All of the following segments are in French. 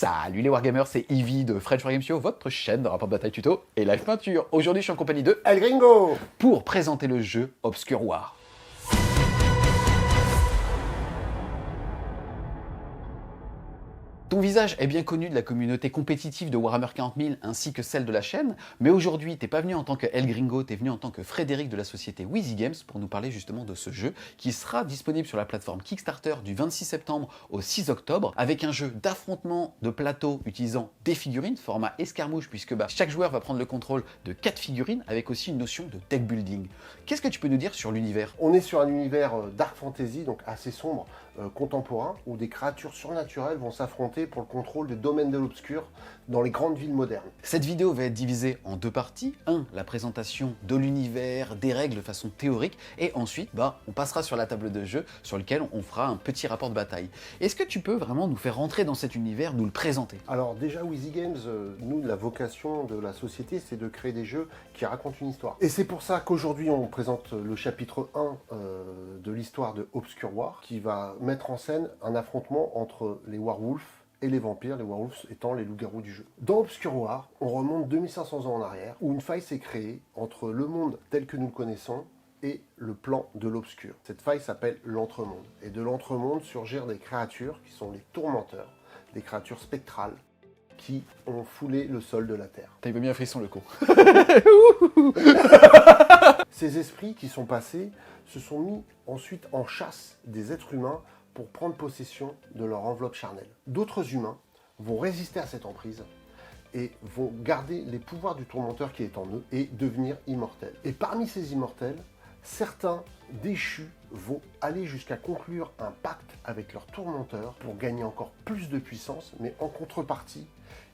Salut les Wargamers, c'est Ivy de French Wargame Show, votre chaîne de rapport de bataille tuto et live peinture. Aujourd'hui, je suis en compagnie de El Gringo pour présenter le jeu Obscure War. Ton visage est bien connu de la communauté compétitive de Warhammer 40 000 ainsi que celle de la chaîne, mais aujourd'hui, t'es pas venu en tant que El Gringo, t'es venu en tant que Frédéric de la société Wheezy Games pour nous parler justement de ce jeu qui sera disponible sur la plateforme Kickstarter du 26 septembre au 6 octobre avec un jeu d'affrontement de plateau utilisant des figurines, format escarmouche, puisque chaque joueur va prendre le contrôle de 4 figurines avec aussi une notion de deck building. Qu'est-ce que tu peux nous dire sur l'univers? On est sur un univers dark fantasy, donc assez sombre, contemporain, où des créatures surnaturelles vont s'affronter pour le contrôle des domaines de l'obscur dans les grandes villes modernes. Cette vidéo va être divisée en deux parties. La présentation de l'univers, des règles de façon théorique, et ensuite, on passera sur la table de jeu sur lequel on fera un petit rapport de bataille. Est-ce que tu peux vraiment nous faire rentrer dans cet univers, nous le présenter? Alors déjà, Wheezy Games, nous, la vocation de la société, c'est de créer des jeux qui racontent une histoire. Et c'est pour ça qu'aujourd'hui, on présente le chapitre 1 de l'histoire de Obscure War, qui va mettre en scène un affrontement entre les werewolves et les vampires, les werewolves étant les loups-garous du jeu. Dans Obscure War, on remonte 2500 ans en arrière, où une faille s'est créée entre le monde tel que nous le connaissons et le plan de l'obscur. Cette faille s'appelle l'entremonde. Et de l'entremonde surgirent des créatures qui sont les tourmenteurs, des créatures spectrales qui ont foulé le sol de la Terre. T'as eu bien un frisson le con. Ces esprits qui sont passés se sont mis ensuite en chasse des êtres humains pour prendre possession de leur enveloppe charnelle. D'autres humains vont résister à cette emprise et vont garder les pouvoirs du tourmenteur qui est en eux et devenir immortels. Et parmi ces immortels, certains déchus vont aller jusqu'à conclure un pacte avec leur tourmenteur pour gagner encore plus de puissance, mais en contrepartie,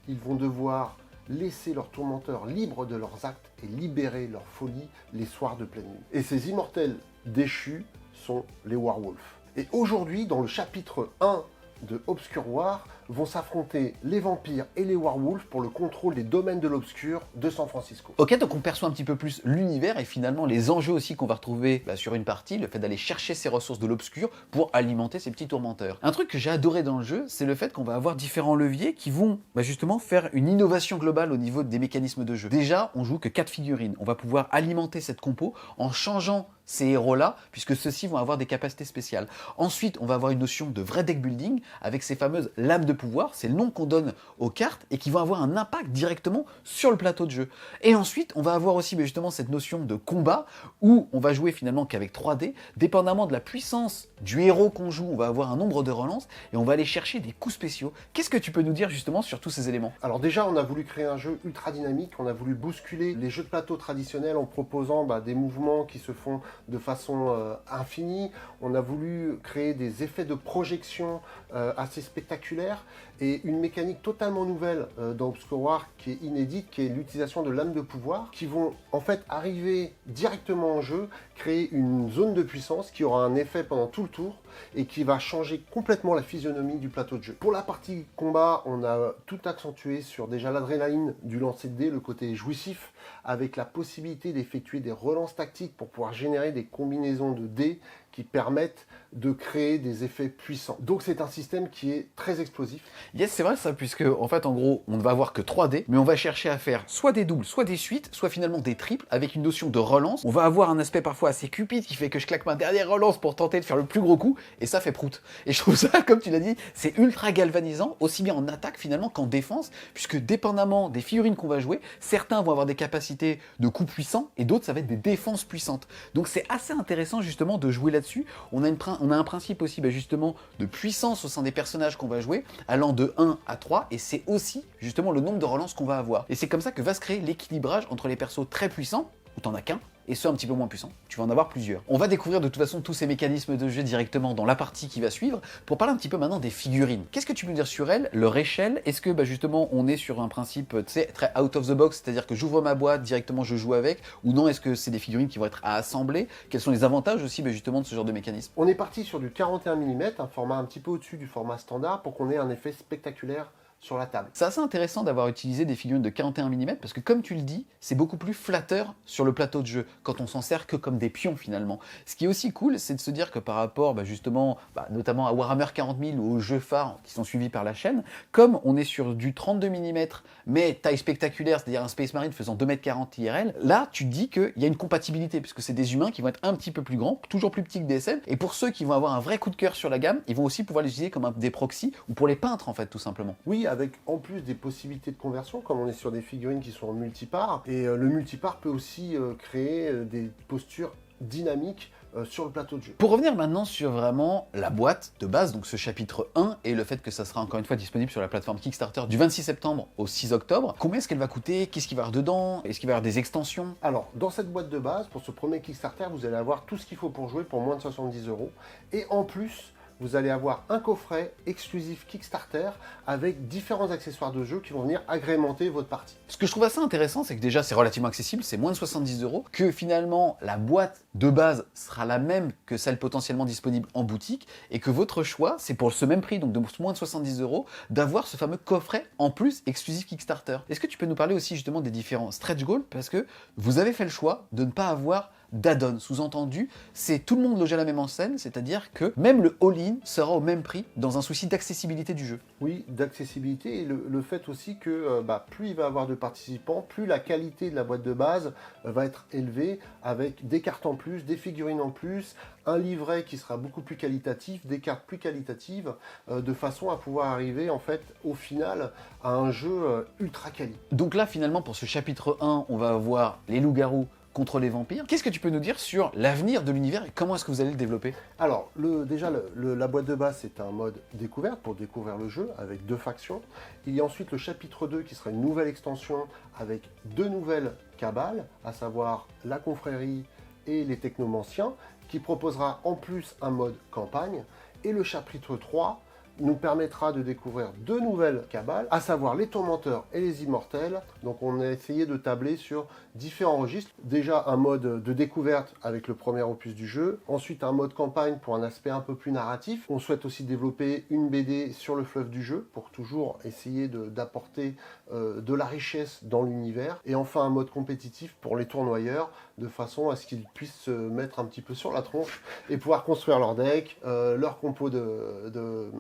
ils vont devoir laisser leur tourmenteur libre de leurs actes et libérer leur folie les soirs de pleine nuit. Et ces immortels déchus sont les werewolves. Et aujourd'hui, dans le chapitre 1 de Obscure War, vont s'affronter les vampires et les werewolves pour le contrôle des domaines de l'obscur de San Francisco. Ok, donc on perçoit un petit peu plus l'univers et finalement les enjeux aussi qu'on va retrouver sur une partie, le fait d'aller chercher ces ressources de l'obscur pour alimenter ces petits tourmenteurs. Un truc que j'ai adoré dans le jeu, c'est le fait qu'on va avoir différents leviers qui vont justement faire une innovation globale au niveau des mécanismes de jeu. Déjà, on joue que 4 figurines. On va pouvoir alimenter cette compo en changeant ces héros-là, puisque ceux-ci vont avoir des capacités spéciales. Ensuite, on va avoir une notion de vrai deck building avec ces fameuses lames de pouvoir, c'est le nom qu'on donne aux cartes et qui vont avoir un impact directement sur le plateau de jeu. Et ensuite, on va avoir aussi justement cette notion de combat où on va jouer finalement qu'avec 3D, dépendamment de la puissance du héros qu'on joue, on va avoir un nombre de relances et on va aller chercher des coups spéciaux. Qu'est-ce que tu peux nous dire justement sur tous ces éléments? Alors déjà, on a voulu créer un jeu ultra dynamique, on a voulu bousculer les jeux de plateau traditionnels en proposant des mouvements qui se font de façon infinie. On a voulu créer des effets de projection assez spectaculaires et une mécanique totalement nouvelle dans Obscure War qui est inédite, qui est l'utilisation de lames de pouvoir qui vont en fait arriver directement en jeu, créer une zone de puissance qui aura un effet pendant tout le tour et qui va changer complètement la physionomie du plateau de jeu. Pour la partie combat, on a tout accentué sur déjà l'adrénaline du lancer de dés, le côté jouissif, avec la possibilité d'effectuer des relances tactiques pour pouvoir générer des combinaisons de dés qui permettent de créer des effets puissants. Donc c'est un système qui est très explosif. Yes, c'est vrai ça, puisque en fait, en gros, on ne va avoir que 3 dés, mais on va chercher à faire soit des doubles, soit des suites, soit finalement des triples, avec une notion de relance. On va avoir un aspect parfois assez cupide qui fait que je claque ma dernière relance pour tenter de faire le plus gros coup, et ça fait prout. Et je trouve ça, comme tu l'as dit, c'est ultra galvanisant, aussi bien en attaque finalement qu'en défense, puisque dépendamment des figurines qu'on va jouer, certains vont avoir des capacités de coups puissants, et d'autres, ça va être des défenses puissantes. Donc c'est assez intéressant justement de jouer là-dessus. On a un principe aussi justement de puissance au sein des personnages qu'on va jouer, allant de 1 à 3, et c'est aussi justement le nombre de relances qu'on va avoir. Et c'est comme ça que va se créer l'équilibrage entre les persos très puissants, où t'en as qu'un, et ceux un petit peu moins puissants. Tu vas en avoir plusieurs. On va découvrir de toute façon tous ces mécanismes de jeu directement dans la partie qui va suivre, pour parler un petit peu maintenant des figurines. Qu'est-ce que tu peux dire sur elles, leur échelle? Est-ce que justement on est sur un principe très out of the box, c'est-à-dire que j'ouvre ma boîte, directement je joue avec, ou non, est-ce que c'est des figurines qui vont être à assembler? Quels sont les avantages aussi justement de ce genre de mécanisme? On est parti sur du 41 mm, un format un petit peu au-dessus du format standard, pour qu'on ait un effet spectaculaire sur la table. C'est assez intéressant d'avoir utilisé des figurines de 41 mm parce que comme tu le dis, c'est beaucoup plus flatteur sur le plateau de jeu quand on s'en sert que comme des pions finalement. Ce qui est aussi cool, c'est de se dire que par rapport justement, notamment à Warhammer 40 000 ou aux jeux phares qui sont suivis par la chaîne, comme on est sur du 32 mm mais taille spectaculaire, c'est-à-dire un Space Marine faisant 2,40 m IRL, là tu te dis qu'il y a une compatibilité puisque c'est des humains qui vont être un petit peu plus grands, toujours plus petits que des SL, et pour ceux qui vont avoir un vrai coup de cœur sur la gamme, ils vont aussi pouvoir les utiliser comme des proxys ou pour les peintres en fait tout simplement. Oui, avec en plus des possibilités de conversion, comme on est sur des figurines qui sont en multipart, et le multipart peut aussi créer des postures dynamiques sur le plateau de jeu. Pour revenir maintenant sur vraiment la boîte de base, donc ce chapitre 1, et le fait que ça sera encore une fois disponible sur la plateforme Kickstarter du 26 septembre au 6 octobre, combien est-ce qu'elle va coûter? Qu'est-ce qu'il va y avoir dedans? Est-ce qu'il va y avoir des extensions? Alors, dans cette boîte de base, pour ce premier Kickstarter, vous allez avoir tout ce qu'il faut pour jouer pour moins de 70 €, et en plus, vous allez avoir un coffret exclusif Kickstarter avec différents accessoires de jeu qui vont venir agrémenter votre partie. Ce que je trouve assez intéressant, c'est que déjà c'est relativement accessible, c'est moins de 70 €, que finalement la boîte de base sera la même que celle potentiellement disponible en boutique, et que votre choix, c'est pour ce même prix, donc de moins de 70 €, d'avoir ce fameux coffret en plus exclusif Kickstarter. Est-ce que tu peux nous parler aussi justement des différents stretch goals? Parce que vous avez fait le choix de ne pas avoir d'add-on. Sous-entendu, c'est tout le monde logé à la même enseigne, c'est-à-dire que même le all-in sera au même prix dans un souci d'accessibilité du jeu. Oui, d'accessibilité et le fait aussi que plus il va y avoir de participants, plus la qualité de la boîte de base va être élevée avec des cartes en plus, des figurines en plus, un livret qui sera beaucoup plus qualitatif, des cartes plus qualitatives, de façon à pouvoir arriver en fait au final à un jeu ultra quali. Donc là finalement pour ce chapitre 1, on va avoir les loups-garous contre les vampires. Qu'est-ce que tu peux nous dire sur l'avenir de l'univers et comment est-ce que vous allez le développer? Alors, la boîte de base, c'est un mode découverte pour découvrir le jeu avec 2 factions. Il y a ensuite le chapitre 2 qui sera une nouvelle extension avec 2 nouvelles cabales, à savoir la confrérie et les technomanciens, qui proposera en plus un mode campagne. Et le chapitre 3 nous permettra de découvrir 2 nouvelles cabales, à savoir les tourmenteurs et les immortels. Donc on a essayé de tabler sur différents registres. Déjà un mode de découverte avec le premier opus du jeu, ensuite un mode campagne pour un aspect un peu plus narratif. On souhaite aussi développer une BD sur le fleuve du jeu pour toujours essayer d'apporter de la richesse dans l'univers. Et enfin un mode compétitif pour les tournoyeurs, de façon à ce qu'ils puissent se mettre un petit peu sur la tronche et pouvoir construire leur deck, leur compo de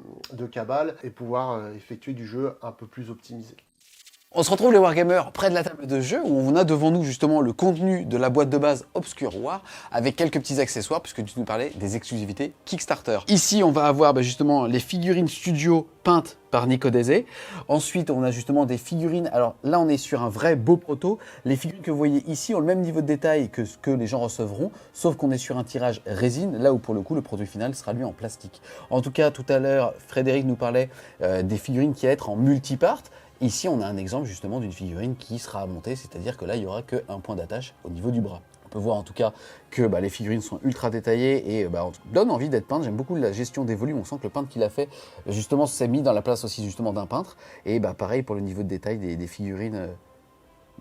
cabale et pouvoir effectuer du jeu un peu plus optimisé. On se retrouve les Wargamers près de la table de jeu où on a devant nous justement le contenu de la boîte de base Obscure War avec quelques petits accessoires puisque tu nous parlais des exclusivités Kickstarter. Ici on va avoir justement les figurines studio peintes par Nico Dese. Ensuite on a justement des figurines, alors là on est sur un vrai beau proto. Les figurines que vous voyez ici ont le même niveau de détail que ce que les gens recevront, sauf qu'on est sur un tirage résine, là où pour le coup le produit final sera lui en plastique. En tout cas tout à l'heure Frédéric nous parlait des figurines qui vont être en multipart. Ici, on a un exemple justement d'une figurine qui sera montée, c'est-à-dire que là, il n'y aura qu'un point d'attache au niveau du bras. On peut voir en tout cas que les figurines sont ultra détaillées et on donne envie d'être peintre. J'aime beaucoup la gestion des volumes. On sent que le peintre qui l'a fait, justement, s'est mis dans la place aussi justement d'un peintre. Et pareil pour le niveau de détail des figurines,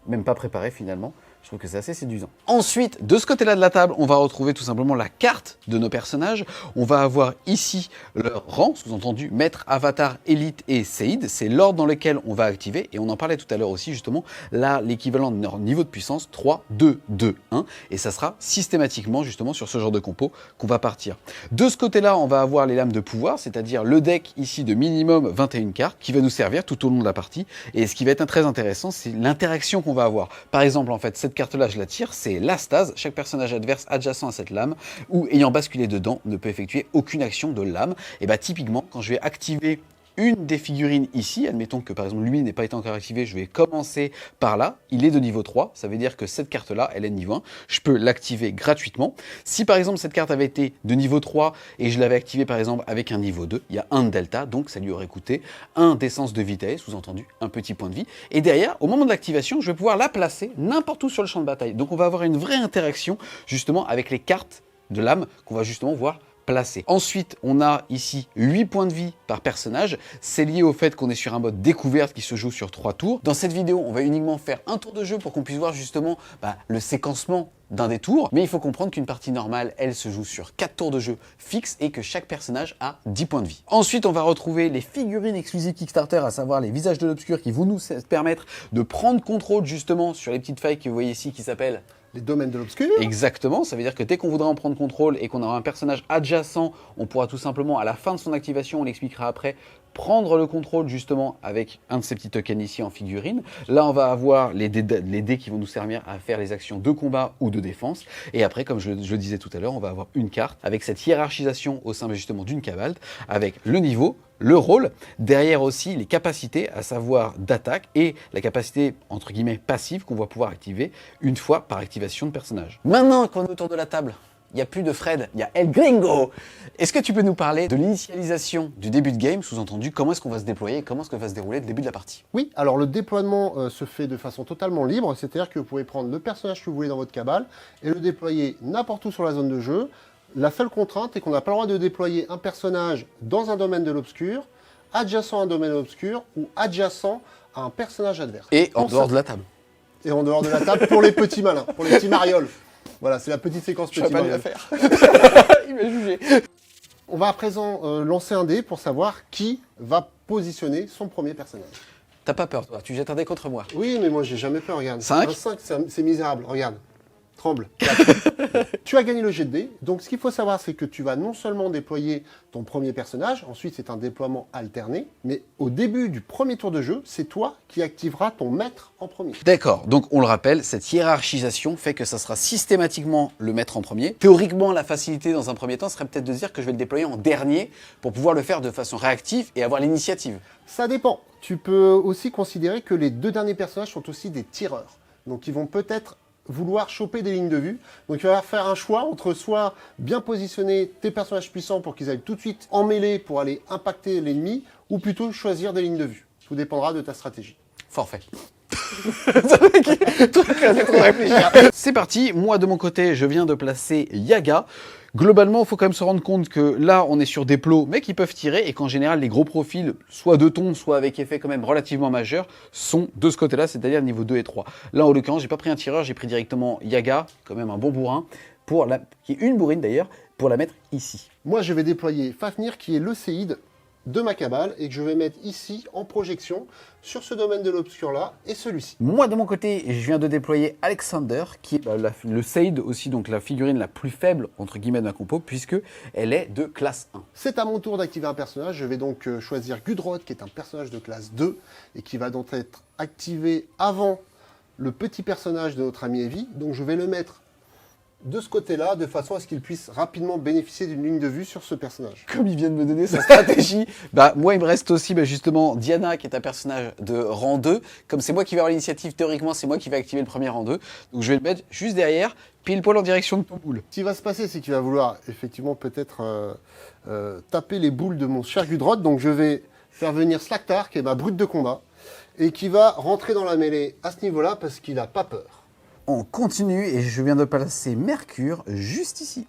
même pas préparées finalement. Je trouve que c'est assez séduisant. Ensuite, de ce côté-là de la table, on va retrouver tout simplement la carte de nos personnages. On va avoir ici leur rang, sous-entendu maître, avatar, élite et séide. C'est l'ordre dans lequel on va activer. Et on en parlait tout à l'heure aussi, justement. Là, l'équivalent de leur niveau de puissance, 3, 2, 2, 1. Et ça sera systématiquement, justement, sur ce genre de compo qu'on va partir. De ce côté-là, on va avoir les lames de pouvoir, c'est-à-dire le deck ici de minimum 21 cartes qui va nous servir tout au long de la partie. Et ce qui va être très intéressant, c'est l'interaction qu'on va avoir. Par exemple, en fait, cette carte-là, je la tire, c'est la stase. Chaque personnage adverse adjacent à cette lame ou ayant basculé dedans ne peut effectuer aucune action de lame. Et typiquement, quand je vais activer une des figurines ici, admettons que par exemple lui n'est pas été encore activé, je vais commencer par là, il est de niveau 3, ça veut dire que cette carte-là, elle est de niveau 1, je peux l'activer gratuitement. Si par exemple cette carte avait été de niveau 3 et je l'avais activée par exemple avec un niveau 2, il y a un delta, donc ça lui aurait coûté un d'essence de vitesse, sous-entendu un petit point de vie. Et derrière, au moment de l'activation, je vais pouvoir la placer n'importe où sur le champ de bataille. Donc on va avoir une vraie interaction justement avec les cartes de l'âme qu'on va justement voir placé. Ensuite, on a ici 8 points de vie par personnage. C'est lié au fait qu'on est sur un mode découverte qui se joue sur 3 tours. Dans cette vidéo, on va uniquement faire un tour de jeu pour qu'on puisse voir justement le séquencement d'un des tours, mais il faut comprendre qu'une partie normale, elle se joue sur 4 tours de jeu fixes et que chaque personnage a 10 points de vie. Ensuite, on va retrouver les figurines exclusives Kickstarter, à savoir les visages de l'obscur qui vont nous permettre de prendre contrôle justement sur les petites failles que vous voyez ici qui s'appellent les domaines de l'obscur. Exactement, ça veut dire que dès qu'on voudra en prendre contrôle et qu'on aura un personnage adjacent, on pourra tout simplement, à la fin de son activation, on l'expliquera après, prendre le contrôle justement avec un de ces petits tokens ici en figurine. Là, on va avoir les dés qui vont nous servir à faire les actions de combat ou de défense. Et après, comme je le disais tout à l'heure, on va avoir une carte avec cette hiérarchisation au sein justement d'une cabale, avec le niveau, le rôle, derrière aussi les capacités, à savoir d'attaque et la capacité, entre guillemets, passive qu'on va pouvoir activer une fois par activation de personnage. Maintenant qu'on est autour de la table, il n'y a plus de Fred, il y a El Gringo. Est-ce que tu peux nous parler de l'initialisation du début de game, sous-entendu comment est-ce qu'on va se déployer, comment est-ce que va se dérouler le début de la partie? Oui, alors le déploiement se fait de façon totalement libre, c'est-à-dire que vous pouvez prendre le personnage que vous voulez dans votre cabale et le déployer n'importe où sur la zone de jeu. La seule contrainte est qu'on n'a pas le droit de déployer un personnage dans un domaine de l'obscur, adjacent à un domaine obscur ou adjacent à un personnage adverse. Et en dehors de la table. Et en dehors de la table pour les petits malins, pour les petits marioles. Voilà, c'est la petite séquence petit pas mariole. faire. Il m'a jugé. On va à présent lancer un dé pour savoir qui va positionner son premier personnage. T'as pas peur, toi? Tu jettes un dé contre moi? Oui, mais moi j'ai jamais peur, regarde. 5. Un 5, c'est misérable, regarde. Tremble. 4. Tu as gagné le jet de dés. Donc ce qu'il faut savoir, c'est que tu vas non seulement déployer ton premier personnage, ensuite c'est un déploiement alterné, mais au début du premier tour de jeu, c'est toi qui activeras ton maître en premier. D'accord, donc on le rappelle, cette hiérarchisation fait que ça sera systématiquement le maître en premier. Théoriquement, la facilité dans un premier temps serait peut-être de dire que je vais le déployer en dernier pour pouvoir le faire de façon réactive et avoir l'initiative. Ça dépend. Tu peux aussi considérer que les 2 derniers personnages sont aussi des tireurs. Donc ils vont peut-être vouloir choper des lignes de vue. Donc il va falloir faire un choix entre soit bien positionner tes personnages puissants pour qu'ils aillent tout de suite en mêlée pour aller impacter l'ennemi, ou plutôt choisir des lignes de vue. Tout dépendra de ta stratégie. Forfait. C'est parti, moi de mon côté, je viens de placer Yaga. Globalement, il faut quand même se rendre compte que là, on est sur des plots, mais qui peuvent tirer, et qu'en général, les gros profils, soit de ton, soit avec effet quand même relativement majeur, sont de ce côté-là, c'est-à-dire niveau 2 et 3. Là, en l'occurrence, j'ai pas pris un tireur, j'ai pris directement Yaga, quand même un bon bourrin, qui est une bourrine d'ailleurs, pour la mettre ici. Moi, je vais déployer Fafnir, qui est le séide de ma cabale, et que je vais mettre ici en projection sur ce domaine de l'obscur là et celui-ci. Moi de mon côté, je viens de déployer Alexander, qui est le Seid aussi, donc la figurine la plus faible entre guillemets d'un compo, puisque elle est de classe 1. C'est à mon tour d'activer un personnage. Je vais donc choisir Gudrod, qui est un personnage de classe 2 et qui va donc être activé avant le petit personnage de notre ami Evie. Donc je vais le mettre de ce côté-là, de façon à ce qu'il puisse rapidement bénéficier d'une ligne de vue sur ce personnage. Comme il vient de me donner sa stratégie, moi il me reste aussi justement Diana, qui est un personnage de rang 2. Comme c'est moi qui vais avoir l'initiative, théoriquement c'est moi qui vais activer le premier rang 2. Donc je vais le mettre juste derrière, pile poil en direction de ton boule. Ce qui va se passer, c'est qu'il va vouloir effectivement peut-être taper les boules de mon cher Gudrod. Donc je vais faire venir Slaktar, qui est ma brute de combat, et qui va rentrer dans la mêlée à ce niveau-là parce qu'il n'a pas peur. On continue et je viens de placer Mercure juste ici.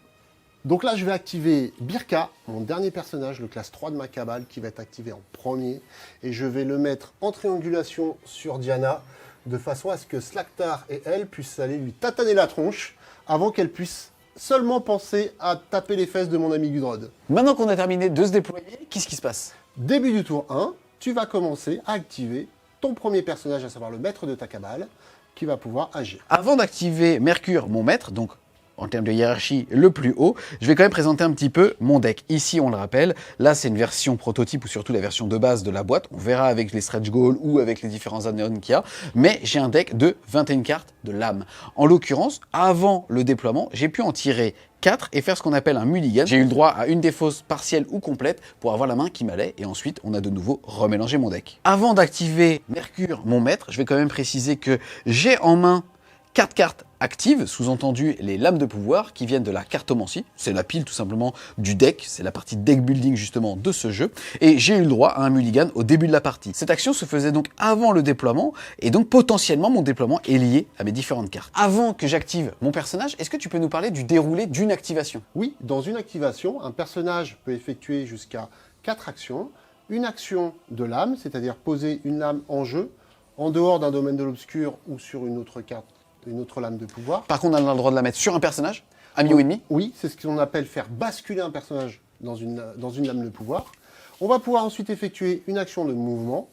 Donc là, je vais activer Birka, mon dernier personnage, le classe 3 de ma cabale, qui va être activé en premier. Et je vais le mettre en triangulation sur Diana, de façon à ce que Slaktar et elle puissent aller lui tataner la tronche, avant qu'elle puisse seulement penser à taper les fesses de mon ami Gudrod. Maintenant qu'on a terminé de se déployer, qu'est-ce qui se passe? Début du tour 1, tu vas commencer à activer ton premier personnage, à savoir le maître de ta cabale, qui va pouvoir agir. Avant d'activer Mercure, mon maître, donc en termes de hiérarchie le plus haut, je vais quand même présenter un petit peu mon deck. Ici, on le rappelle, là c'est une version prototype ou surtout la version de base de la boîte. On verra avec les stretch goals ou avec les différents add-ons qu'il y a. Mais j'ai un deck de 21 cartes de lame. En l'occurrence, avant le déploiement, j'ai pu en tirer 4 et faire ce qu'on appelle un mulligan. J'ai eu le droit à une des fausses partielle ou complète pour avoir la main qui m'allait et ensuite on a de nouveau remélangé mon deck. Avant d'activer Mercure, mon maître, je vais quand même préciser que j'ai en main 4 cartes actives, sous-entendu les lames de pouvoir qui viennent de la cartomancie. C'est la pile tout simplement du deck, c'est la partie deck building justement de ce jeu. Et j'ai eu le droit à un mulligan au début de la partie. Cette action se faisait donc avant le déploiement et donc potentiellement mon déploiement est lié à mes différentes cartes. Avant que j'active mon personnage, est-ce que tu peux nous parler du déroulé d'une activation? Oui, dans une activation, un personnage peut effectuer jusqu'à 4 actions. Une action de lame, c'est-à-dire poser une lame en jeu, en dehors d'un domaine de l'obscur ou sur une autre carte une autre lame de pouvoir. Par contre, on a le droit de la mettre sur un personnage, ami ou ennemi. Oui, c'est ce qu'on appelle faire basculer un personnage dans une lame de pouvoir. On va pouvoir ensuite effectuer une action de mouvement.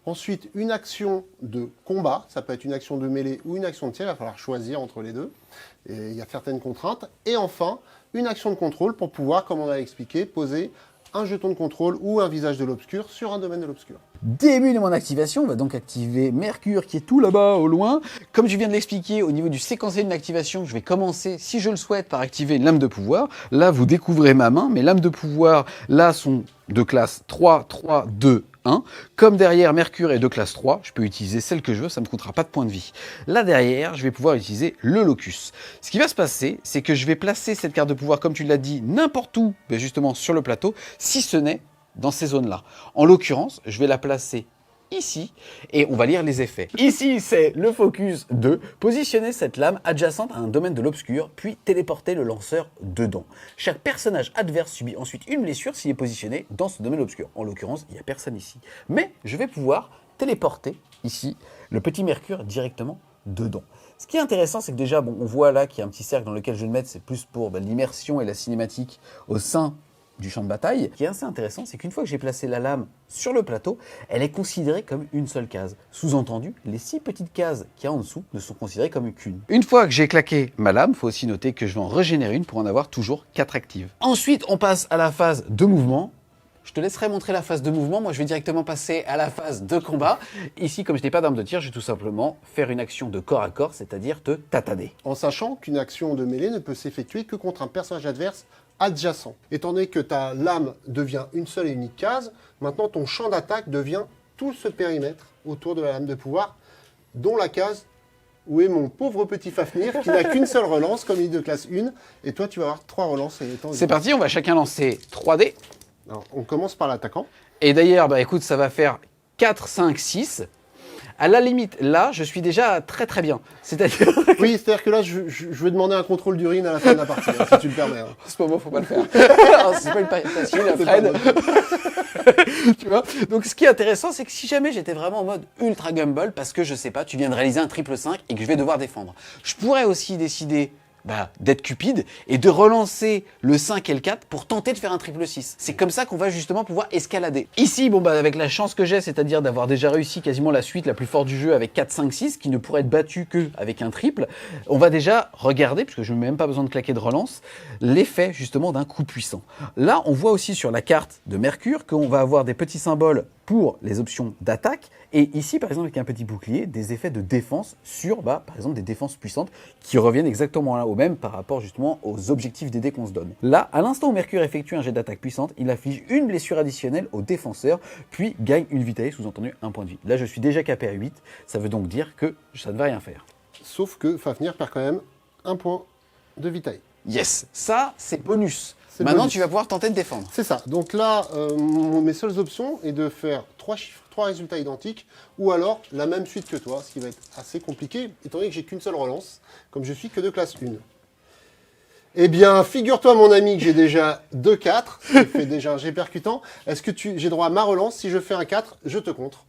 Ensuite, une action de combat, ça peut être une action de mêlée ou une action de tir, il va falloir choisir entre les deux. Et il y a certaines contraintes. Et enfin, une action de contrôle pour pouvoir, comme on a expliqué, poser un jeton de contrôle ou un visage de l'obscur sur un domaine de l'obscur. Début de mon activation, on va donc activer Mercure qui est tout là-bas au loin. Comme je viens de l'expliquer, au niveau du séquencier d'une activation, je vais commencer, si je le souhaite, par activer une lame de pouvoir. Là, vous découvrez ma main. Mes lames de pouvoir, là, sont de classe 3, 3, 2, 1. Comme derrière Mercure est de classe 3, je peux utiliser celle que je veux, ça ne me coûtera pas de points de vie. Là derrière, je vais pouvoir utiliser le locus. Ce qui va se passer, c'est que je vais placer cette carte de pouvoir, comme tu l'as dit, n'importe où, mais justement sur le plateau, si ce n'est dans ces zones-là. En l'occurrence, je vais la placer ici, et on va lire les effets. Ici, c'est le focus de positionner cette lame adjacente à un domaine de l'obscur, puis téléporter le lanceur dedans. Chaque personnage adverse subit ensuite une blessure s'il est positionné dans ce domaine obscur. En l'occurrence, il n'y a personne ici. Mais je vais pouvoir téléporter ici le petit Mercure directement dedans. Ce qui est intéressant, c'est que déjà, bon, on voit là qu'il y a un petit cercle dans lequel je vais le mettre, c'est plus pour l'immersion et la cinématique au sein du champ de bataille. Ce qui est assez intéressant, c'est qu'une fois que j'ai placé la lame sur le plateau, elle est considérée comme une seule case. Sous-entendu, les 6 petites cases qu'il y a en dessous ne sont considérées comme qu'une. Une fois que j'ai claqué ma lame, il faut aussi noter que je vais en régénérer une pour en avoir toujours 4 actives. Ensuite, on passe à la phase de mouvement. Je te laisserai montrer la phase de mouvement. Moi, je vais directement passer à la phase de combat. Ici, comme je n'ai pas d'arme de tir, je vais tout simplement faire une action de corps à corps, c'est-à-dire te tataner. En sachant qu'une action de mêlée ne peut s'effectuer que contre un personnage adverse adjacent. Étant donné que ta lame devient une seule et unique case, maintenant ton champ d'attaque devient tout ce périmètre autour de la lame de pouvoir, dont la case où est mon pauvre petit Fafnir qui n'a qu'une seule relance, comme il est de classe 1, et toi tu vas avoir 3 relances. C'est parti, on va chacun lancer 3 dés. Alors, on commence par l'attaquant. Et d'ailleurs, bah écoute, ça va faire 4, 5, 6. À la limite, là, je suis déjà très très bien. C'est-à-dire... Oui, c'est-à-dire que là, je vais demander un contrôle d'urine à la fin de la partie, hein, si tu le permets. Hein. En ce moment, faut pas le faire. C'est pas une période facile, Fred. Tu vois. Donc, ce qui est intéressant, c'est que si jamais j'étais vraiment en mode ultra gumball, parce que je sais pas, tu viens de réaliser un triple 5 et que je vais devoir défendre, je pourrais aussi décider d'être cupide et de relancer le 5 et le 4 pour tenter de faire un triple 6. C'est comme ça qu'on va justement pouvoir escalader. Ici, avec la chance que j'ai, c'est-à-dire d'avoir déjà réussi quasiment la suite la plus forte du jeu avec 4, 5, 6, qui ne pourrait être battue qu'avec un triple, on va déjà regarder, puisque je n'ai même pas besoin de claquer de relance, l'effet justement d'un coup puissant. Là, on voit aussi sur la carte de Mercure qu'on va avoir des petits symboles pour les options d'attaque, et ici, par exemple, avec un petit bouclier, des effets de défense sur, par exemple, des défenses puissantes qui reviennent exactement là au même par rapport justement aux objectifs des dés qu'on se donne. Là, à l'instant où Mercure effectue un jet d'attaque puissante, il inflige une blessure additionnelle au défenseur, puis gagne une vitalité, sous-entendu un point de vie. Là, je suis déjà capé à 8, ça veut donc dire que ça ne va rien faire. Sauf que Fafnir perd quand même un point de vitalité. Yes, ça, c'est bonus. Maintenant, tu vas pouvoir tenter de défendre. C'est ça. Donc là, mes seules options est de faire 3 chiffres, 3 résultats identiques, ou alors la même suite que toi, ce qui va être assez compliqué, étant donné que j'ai qu'une seule relance, comme je suis que de classe 1. Eh bien, figure-toi, mon ami, que j'ai déjà 2-4, ce qui fait déjà un jet percutant. Est-ce que j'ai droit à ma relance? Si je fais un 4, je te contre.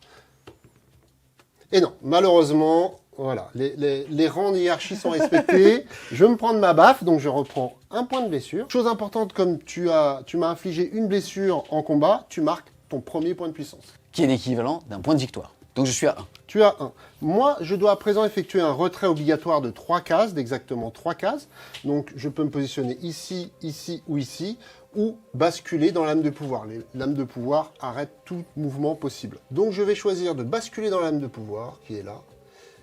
Et non, malheureusement, voilà, les rangs de hiérarchie sont respectés. Je vais me prendre ma baffe, donc je reprends un point de blessure. Chose importante, comme tu m'as infligé une blessure en combat, tu marques ton premier point de puissance. Qui est l'équivalent d'un point de victoire. Donc je suis à 1. Tu as 1. Moi, je dois à présent effectuer un retrait obligatoire de 3 cases, d'exactement 3 cases. Donc je peux me positionner ici, ici ou ici, ou basculer dans l'âme de pouvoir. Les lames de pouvoir arrêtent tout mouvement possible. Donc je vais choisir de basculer dans l'âme de pouvoir, qui est là.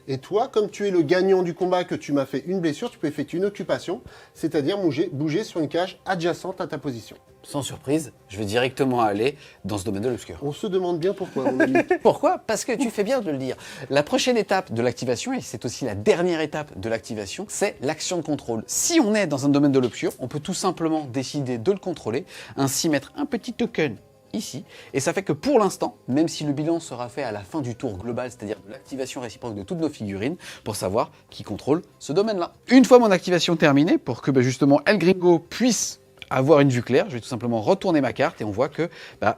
Et toi, comme tu es le gagnant du combat, que tu m'as fait une blessure, tu peux effectuer une occupation, c'est-à-dire bouger sur une cage adjacente à ta position. Sans surprise, je vais directement aller dans ce domaine de l'obscur. On se demande bien pourquoi, mon ami. Pourquoi? Parce que tu fais bien de le dire. La prochaine étape de l'activation, et c'est aussi la dernière étape de l'activation, c'est l'action de contrôle. Si on est dans un domaine de l'obscur, on peut tout simplement décider de le contrôler, ainsi mettre un petit token ici, et ça fait que pour l'instant, même si le bilan sera fait à la fin du tour global, c'est-à-dire de l'activation réciproque de toutes nos figurines, pour savoir qui contrôle ce domaine-là. Une fois mon activation terminée, pour que justement El Gringo puisse avoir une vue claire, je vais tout simplement retourner ma carte et on voit que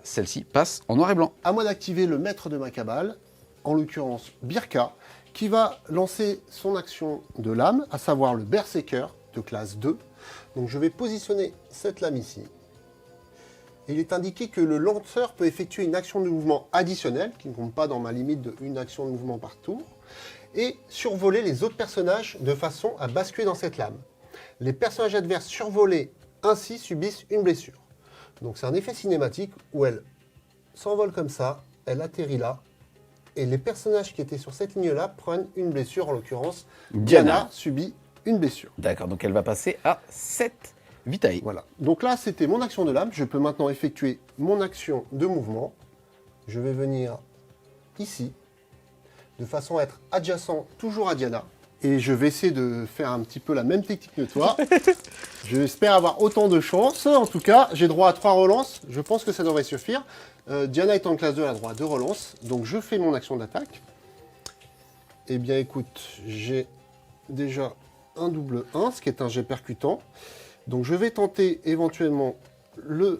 celle-ci passe en noir et blanc. À moi d'activer le maître de ma cabale, en l'occurrence Birka, qui va lancer son action de lame, à savoir le Berserker de classe 2. Donc je vais positionner cette lame ici. Et il est indiqué que le lanceur peut effectuer une action de mouvement additionnelle, qui ne compte pas dans ma limite de une action de mouvement par tour, et survoler les autres personnages de façon à basculer dans cette lame. Les personnages adverses survolés ainsi subissent une blessure. Donc c'est un effet cinématique où elle s'envole comme ça, elle atterrit là, et les personnages qui étaient sur cette ligne-là prennent une blessure, en l'occurrence, Diana subit une blessure. D'accord, donc elle va passer à 7 vitae. Voilà, donc là c'était mon action de lame, je peux maintenant effectuer mon action de mouvement. Je vais venir ici, de façon à être adjacent toujours à Diana. Et je vais essayer de faire un petit peu la même technique que toi. J'espère avoir autant de chance. En tout cas, j'ai droit à 3 relances. Je pense que ça devrait suffire. Diana étant en classe 2, elle a droit à 2 relances. Donc je fais mon action d'attaque. Eh bien écoute, j'ai déjà un double 1, ce qui est un jet percutant. Donc je vais tenter éventuellement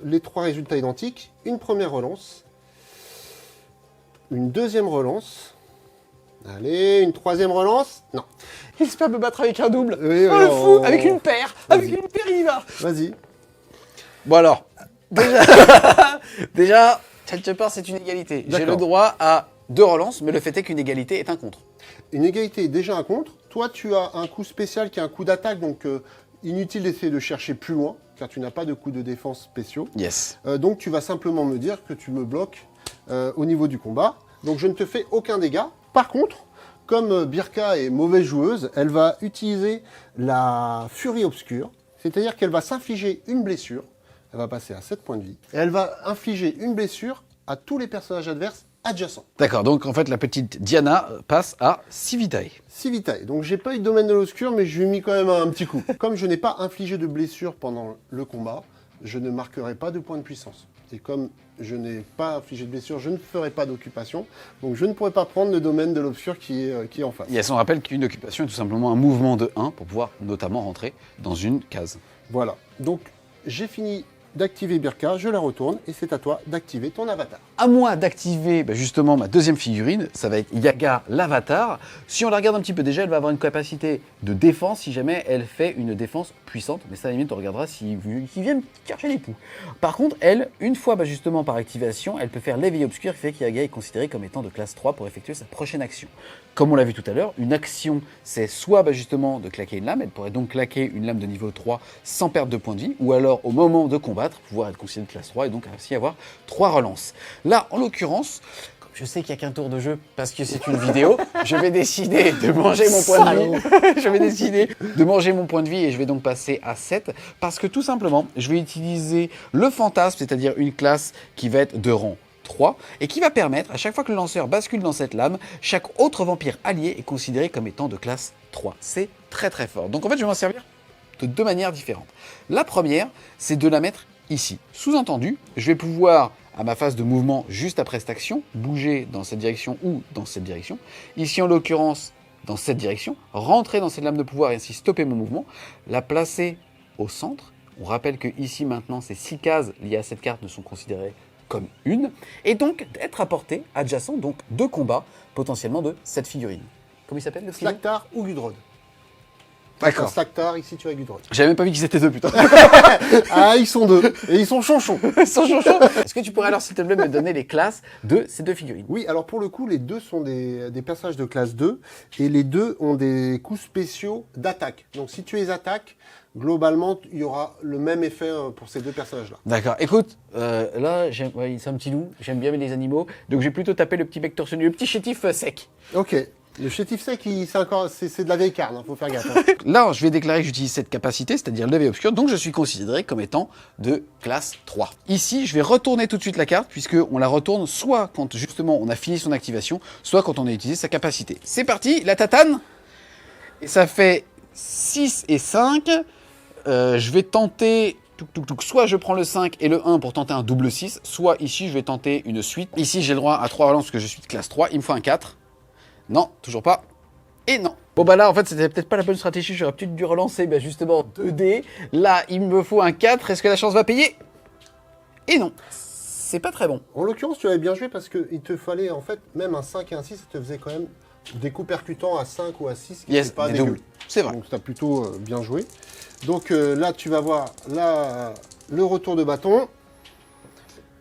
les 3 résultats identiques. Une première relance. Une deuxième relance. Allez, une troisième relance. Non. Il espère me battre avec un double. Oui, oh, le fou. Avec une paire. Avec une paire, il y va. Vas-y. Bon alors, déjà Chopper, c'est une égalité. J'ai le droit à 2 relances, mais le fait est qu'une égalité est un contre. Une égalité est déjà un contre. Toi, tu as un coup spécial qui est un coup d'attaque, donc inutile d'essayer de chercher plus loin, car tu n'as pas de coup de défense spéciaux. Yes. Donc tu vas simplement me dire que tu me bloques au niveau du combat. Donc je ne te fais aucun dégât. Par contre, comme Birka est mauvaise joueuse, elle va utiliser la Furie Obscure, c'est-à-dire qu'elle va s'infliger une blessure, elle va passer à 7 points de vie, et elle va infliger une blessure à tous les personnages adverses adjacents. D'accord, donc en fait la petite Diana passe à 6 vitae. 6 vitae, donc j'ai pas eu de domaine de l'obscur, mais je lui ai mis quand même un petit coup. Comme je n'ai pas infligé de blessure pendant le combat, je ne marquerai pas de points de puissance. Et comme je n'ai pas infligé de blessure, je ne ferai pas d'occupation. Donc je ne pourrai pas prendre le domaine de l'obscur qui est en face. Yes, on rappelle qu'une occupation est tout simplement un mouvement de 1 pour pouvoir notamment rentrer dans une case. Voilà, donc j'ai fini d'activer Birka, je la retourne et c'est à toi d'activer ton avatar. À moi d'activer justement ma deuxième figurine, ça va être Yaga l'avatar. Si on la regarde un petit peu déjà, elle va avoir une capacité de défense si jamais elle fait une défense puissante. Mais ça à la limite on regardera s'ils viennent chercher les poux. Par contre, elle, une fois justement par activation, elle peut faire l'éveil obscur qui fait que Yaga est considérée comme étant de classe 3 pour effectuer sa prochaine action. Comme on l'a vu tout à l'heure, une action c'est soit justement de claquer une lame, elle pourrait donc claquer une lame de niveau 3 sans perdre de points de vie, ou alors au moment de combattre, pouvoir être considérée de classe 3 et donc ainsi avoir 3 relances. Là, en l'occurrence, comme je sais qu'il n'y a qu'un tour de jeu parce que c'est une vidéo, je vais décider de manger mon point de vie. Je vais décider de manger mon point de vie et je vais donc passer à 7 parce que tout simplement, je vais utiliser le fantasme, c'est-à-dire une classe qui va être de rang 3 et qui va permettre, à chaque fois que le lanceur bascule dans cette lame, chaque autre vampire allié est considéré comme étant de classe 3. C'est très très fort. Donc en fait, je vais m'en servir de 2 manières différentes. La première, c'est de la mettre ici. Sous-entendu, je vais pouvoir, à ma phase de mouvement juste après cette action, bouger dans cette direction ou dans cette direction. Ici, en l'occurrence, dans cette direction, rentrer dans cette lame de pouvoir et ainsi stopper mon mouvement, la placer au centre. On rappelle que ici, maintenant, ces 6 cases liées à cette carte ne sont considérées comme une, et donc d'être à portée adjacent, donc de combat, potentiellement de cette figurine. Comment il s'appelle le figurine ? Slactar ou Gudrod. D'accord. Slactar, ici tu as Gudrod. J'avais même pas vu qu'ils étaient 2, putain. Ah, ils sont 2, et ils sont chonchons. Sans chonchon. Est-ce que tu pourrais alors, s'il te plaît, me donner les classes de ces 2 figurines ? Oui, alors pour le coup, les 2 sont des personnages de classe 2, et les 2 ont des coups spéciaux d'attaque. Donc si tu les attaques, globalement, il y aura le même effet pour ces 2 personnages-là. D'accord. Écoute, là, c'est un petit loup, j'aime bien les animaux, donc j'ai plutôt tapé le petit bec torse nu, le petit chétif sec. Ok. Le chétif sec, c'est de la vieille carne, faut faire gaffe. Là, je vais déclarer que j'utilise cette capacité, c'est-à-dire l'éveil obscur, donc je suis considéré comme étant de classe 3. Ici, je vais retourner tout de suite la carte, puisqu'on la retourne soit quand justement on a fini son activation, soit quand on a utilisé sa capacité. C'est parti, la tatane. Et ça fait 6 et 5. Je vais tenter... Soit je prends le 5 et le 1 pour tenter un double 6, soit ici je vais tenter une suite. Ici j'ai le droit à 3 relances parce que je suis de classe 3, il me faut un 4. Non, toujours pas. Et non. Bon bah là en fait c'était peut-être pas la bonne stratégie, j'aurais peut-être dû relancer justement 2 dés. Là il me faut un 4, est-ce que la chance va payer ? Et non. c'est pas très bon. En l'occurrence, tu avais bien joué parce qu'il te fallait, en fait, même un 5 et un 6, ça te faisait quand même des coups percutants à 5 ou à 6, qui Yes, n'étaient pas des dégueu. doubles. C'est vrai. Donc, tu as plutôt bien joué. Donc là, tu vas voir là, le retour de bâton.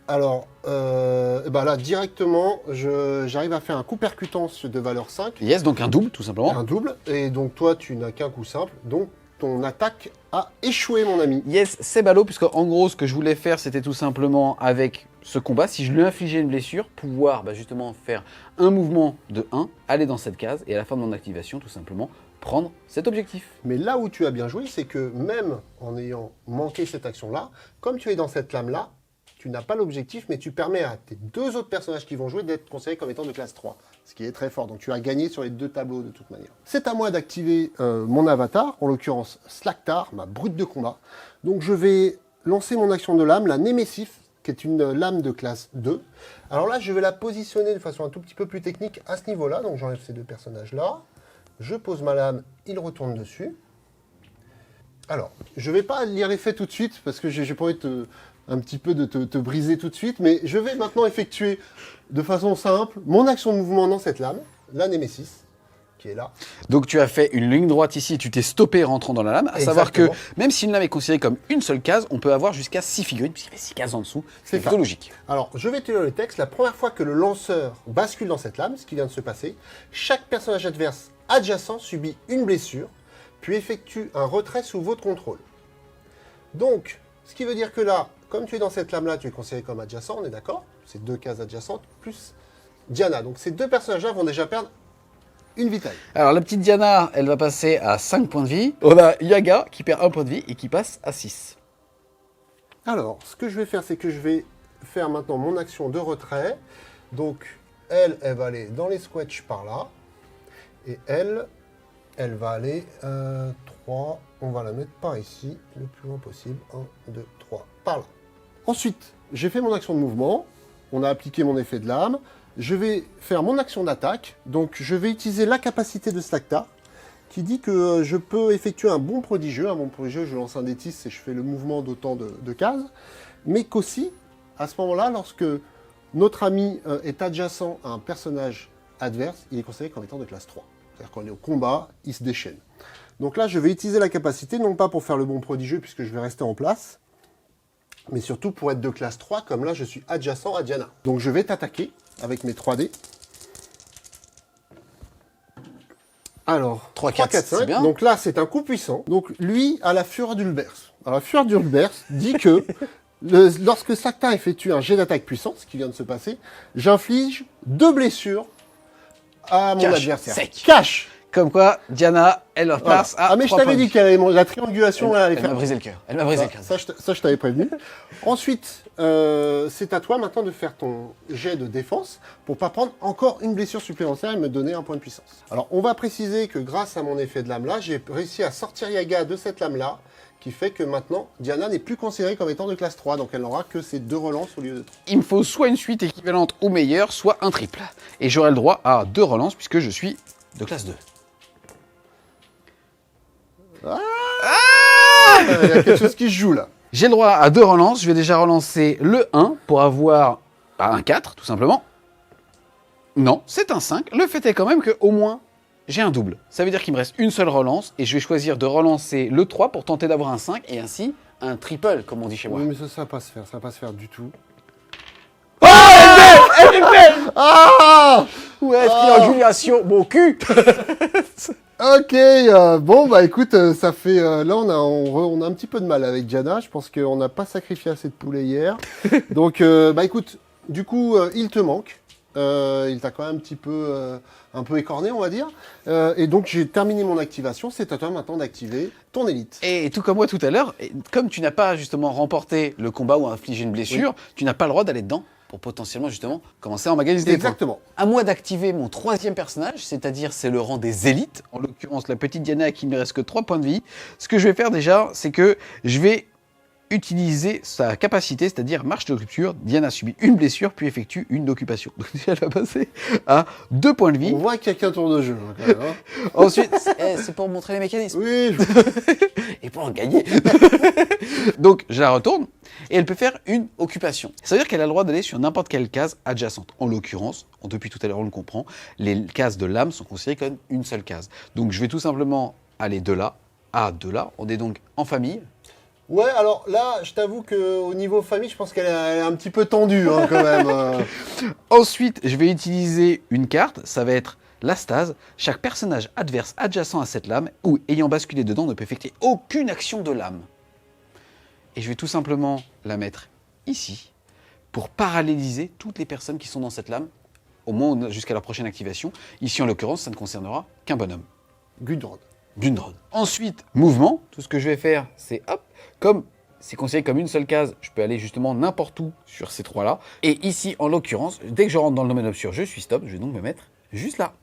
Alors, bah là, directement, j'arrive à faire un coup percutant de valeur 5. Yes, donc un double, tout simplement. Un double. Et donc, toi, tu n'as qu'un coup simple. Donc, ton attaque a échoué, mon ami. Yes, c'est ballot, puisque en gros, ce que je voulais faire, c'était tout simplement avec ce combat, si je lui infligeais une blessure, pouvoir justement faire un mouvement de 1, aller dans cette case, et à la fin de mon activation, tout simplement, prendre cet objectif. Mais là où tu as bien joué, c'est que même en ayant manqué cette action-là, comme tu es dans cette lame-là, tu n'as pas l'objectif, mais tu permets à tes deux autres personnages qui vont jouer d'être considérés comme étant de classe 3, ce qui est très fort. Donc tu as gagné sur les deux tableaux de toute manière. C'est à moi d'activer mon avatar, en l'occurrence Slaktar, ma brute de combat. Donc je vais lancer mon action de lame, la Némessif, qui est une lame de classe 2. Alors là, je vais la positionner de façon un tout petit peu plus technique à ce niveau-là. Donc j'enlève ces deux personnages-là. Je pose ma lame, il retourne dessus. Alors, je ne vais pas lire l'effet tout de suite, parce que j'ai pas envie un petit peu de te briser tout de suite, mais je vais maintenant effectuer de façon simple mon action de mouvement dans cette lame, la Némésis, qui est là. Donc tu as fait une ligne droite ici, tu t'es stoppé rentrant dans la lame, à savoir que Exactement. même si une lame est considérée comme une seule case, on peut avoir jusqu'à 6 figurines, puisqu'il y a 6 cases en dessous, c'est ça. plutôt logique. Alors, je vais te lire le texte. La première fois que le lanceur bascule dans cette lame, ce qui vient de se passer, chaque personnage adverse adjacent subit une blessure, puis effectue un retrait sous votre contrôle. Donc, ce qui veut dire que là, comme tu es dans cette lame-là, tu es considéré comme adjacent, on est d'accord? C'est deux cases adjacentes, plus Diana. Donc, ces deux personnages-là vont déjà perdre une vitale. Alors la petite Diana, elle va passer à 5 points de vie. On a Yaga qui perd 1 point de vie et qui passe à 6. Alors, ce que je vais faire, c'est que je vais faire maintenant mon action de retrait. Donc, elle va aller dans les squelches par là. Et elle va aller 3. On va la mettre par ici, le plus loin possible. 1, 2, 3, par là. Ensuite, j'ai fait mon action de mouvement. On a appliqué mon effet de lame. Je vais faire mon action d'attaque. Donc, je vais utiliser la capacité de Slaktar, qui dit que je peux effectuer un bond prodigieux. Un bond prodigieux, je lance un D10 et je fais le mouvement d'autant de cases. Mais qu'aussi, à ce moment-là, lorsque notre ami est adjacent à un personnage adverse, il est considéré comme étant de classe 3. C'est-à-dire qu'on est au combat, il se déchaîne. Donc là, je vais utiliser la capacité, non pas pour faire le bond prodigieux, puisque je vais rester en place, mais surtout pour être de classe 3, comme là, je suis adjacent à Diana. Donc je vais t'attaquer avec mes 3 dés. Alors, 3, 4, 4, 5. c'est bien. Donc là, c'est un coup puissant. Donc lui, à la fureur d'Ulbers. Alors la fureur d'Ulbers dit que lorsque Slaktar effectue un jet d'attaque puissant, ce qui vient de se passer, j'inflige 2 blessures à mon Cash, adversaire. sec. Cash. Comme quoi, Diana, elle repasse à 3 Ah mais je points t'avais de dit vie. qu'elle allait la triangulation, elle allait Elle m'a faire. brisé le cœur. Elle m'a brisé le cœur. Ça, je t'avais prévenu. Ensuite, c'est à toi maintenant de faire ton jet de défense pour pas prendre encore une blessure supplémentaire et me donner un point de puissance. Alors, on va préciser que grâce à mon effet de lame-là, j'ai réussi à sortir Yaga de cette lame-là, qui fait que maintenant, Diana n'est plus considérée comme étant de classe 3, donc elle n'aura que ses 2 relances au lieu de 3. Il me faut soit une suite équivalente ou meilleure, soit un triple. Et j'aurai le droit à 2 relances puisque je suis de classe 2. Il y a quelque chose qui se joue là. J'ai le droit à 2 relances. Je vais déjà relancer le 1 pour avoir un 4, tout simplement. Non, c'est un 5. Le fait est quand même qu'au moins, j'ai un double. Ça veut dire qu'il me reste une seule relance et je vais choisir de relancer le 3 pour tenter d'avoir un 5 et ainsi un triple, comme on dit chez moi. Oui, mais ça va pas se faire, ça va pas se faire du tout. Elle est belle. Ah Ouais, triangulation, mon cul. Ok, bon bah écoute, ça fait là on a un petit peu de mal avec Diana. Je pense qu'on n'a pas sacrifié assez de poulet hier. Donc bah écoute, du coup il te manque. Il t'a quand même un peu écorné, on va dire. Et donc j'ai terminé mon activation. C'est à toi maintenant d'activer ton élite. Et tout comme moi tout à l'heure, comme tu n'as pas justement remporté le combat ou infligé une blessure, tu n'as pas le droit d'aller dedans pour potentiellement justement commencer à emmagasiner des points. Exactement. À moi d'activer mon 3e personnage, c'est-à-dire c'est le rang des élites, en l'occurrence la petite Diana qui ne reste que 3 points de vie. Ce que je vais faire déjà, c'est que je vais utiliser sa capacité, c'est-à-dire marche de rupture. Diana subit une blessure, puis effectue une occupation. Donc déjà, elle va passer à 2 points de vie. On voit qu'il y a qu'un tour de jeu, hein, quand même, hein. Ensuite, C'est pour montrer les mécanismes. Oui, Et pour en gagner. donc je la retourne, et elle peut faire une occupation. Ça veut dire qu'elle a le droit d'aller sur n'importe quelle case adjacente. En l'occurrence, depuis tout à l'heure on le comprend, les cases de lame sont considérées comme une seule case. Donc je vais tout simplement aller de là à de là. On est donc en famille. ouais, alors là, je t'avoue qu'au niveau famille, je pense qu'elle est un petit peu tendue, hein, quand même. Ensuite, je vais utiliser une carte, ça va être la stase. Chaque personnage adverse adjacent à cette lame ou ayant basculé dedans ne peut effectuer aucune action de lame. Et je vais tout simplement la mettre ici pour paralléliser toutes les personnes qui sont dans cette lame, au moins jusqu'à leur prochaine activation. Ici, en l'occurrence, ça ne concernera qu'un bonhomme. Gudrun. Gundrod. Ensuite, mouvement. Tout ce que je vais faire, c'est hop, comme c'est considéré comme une seule case, je peux aller justement n'importe où sur ces trois-là. Et ici, en l'occurrence, dès que je rentre dans le domaine obscur, je suis stop. Je vais donc me mettre juste là.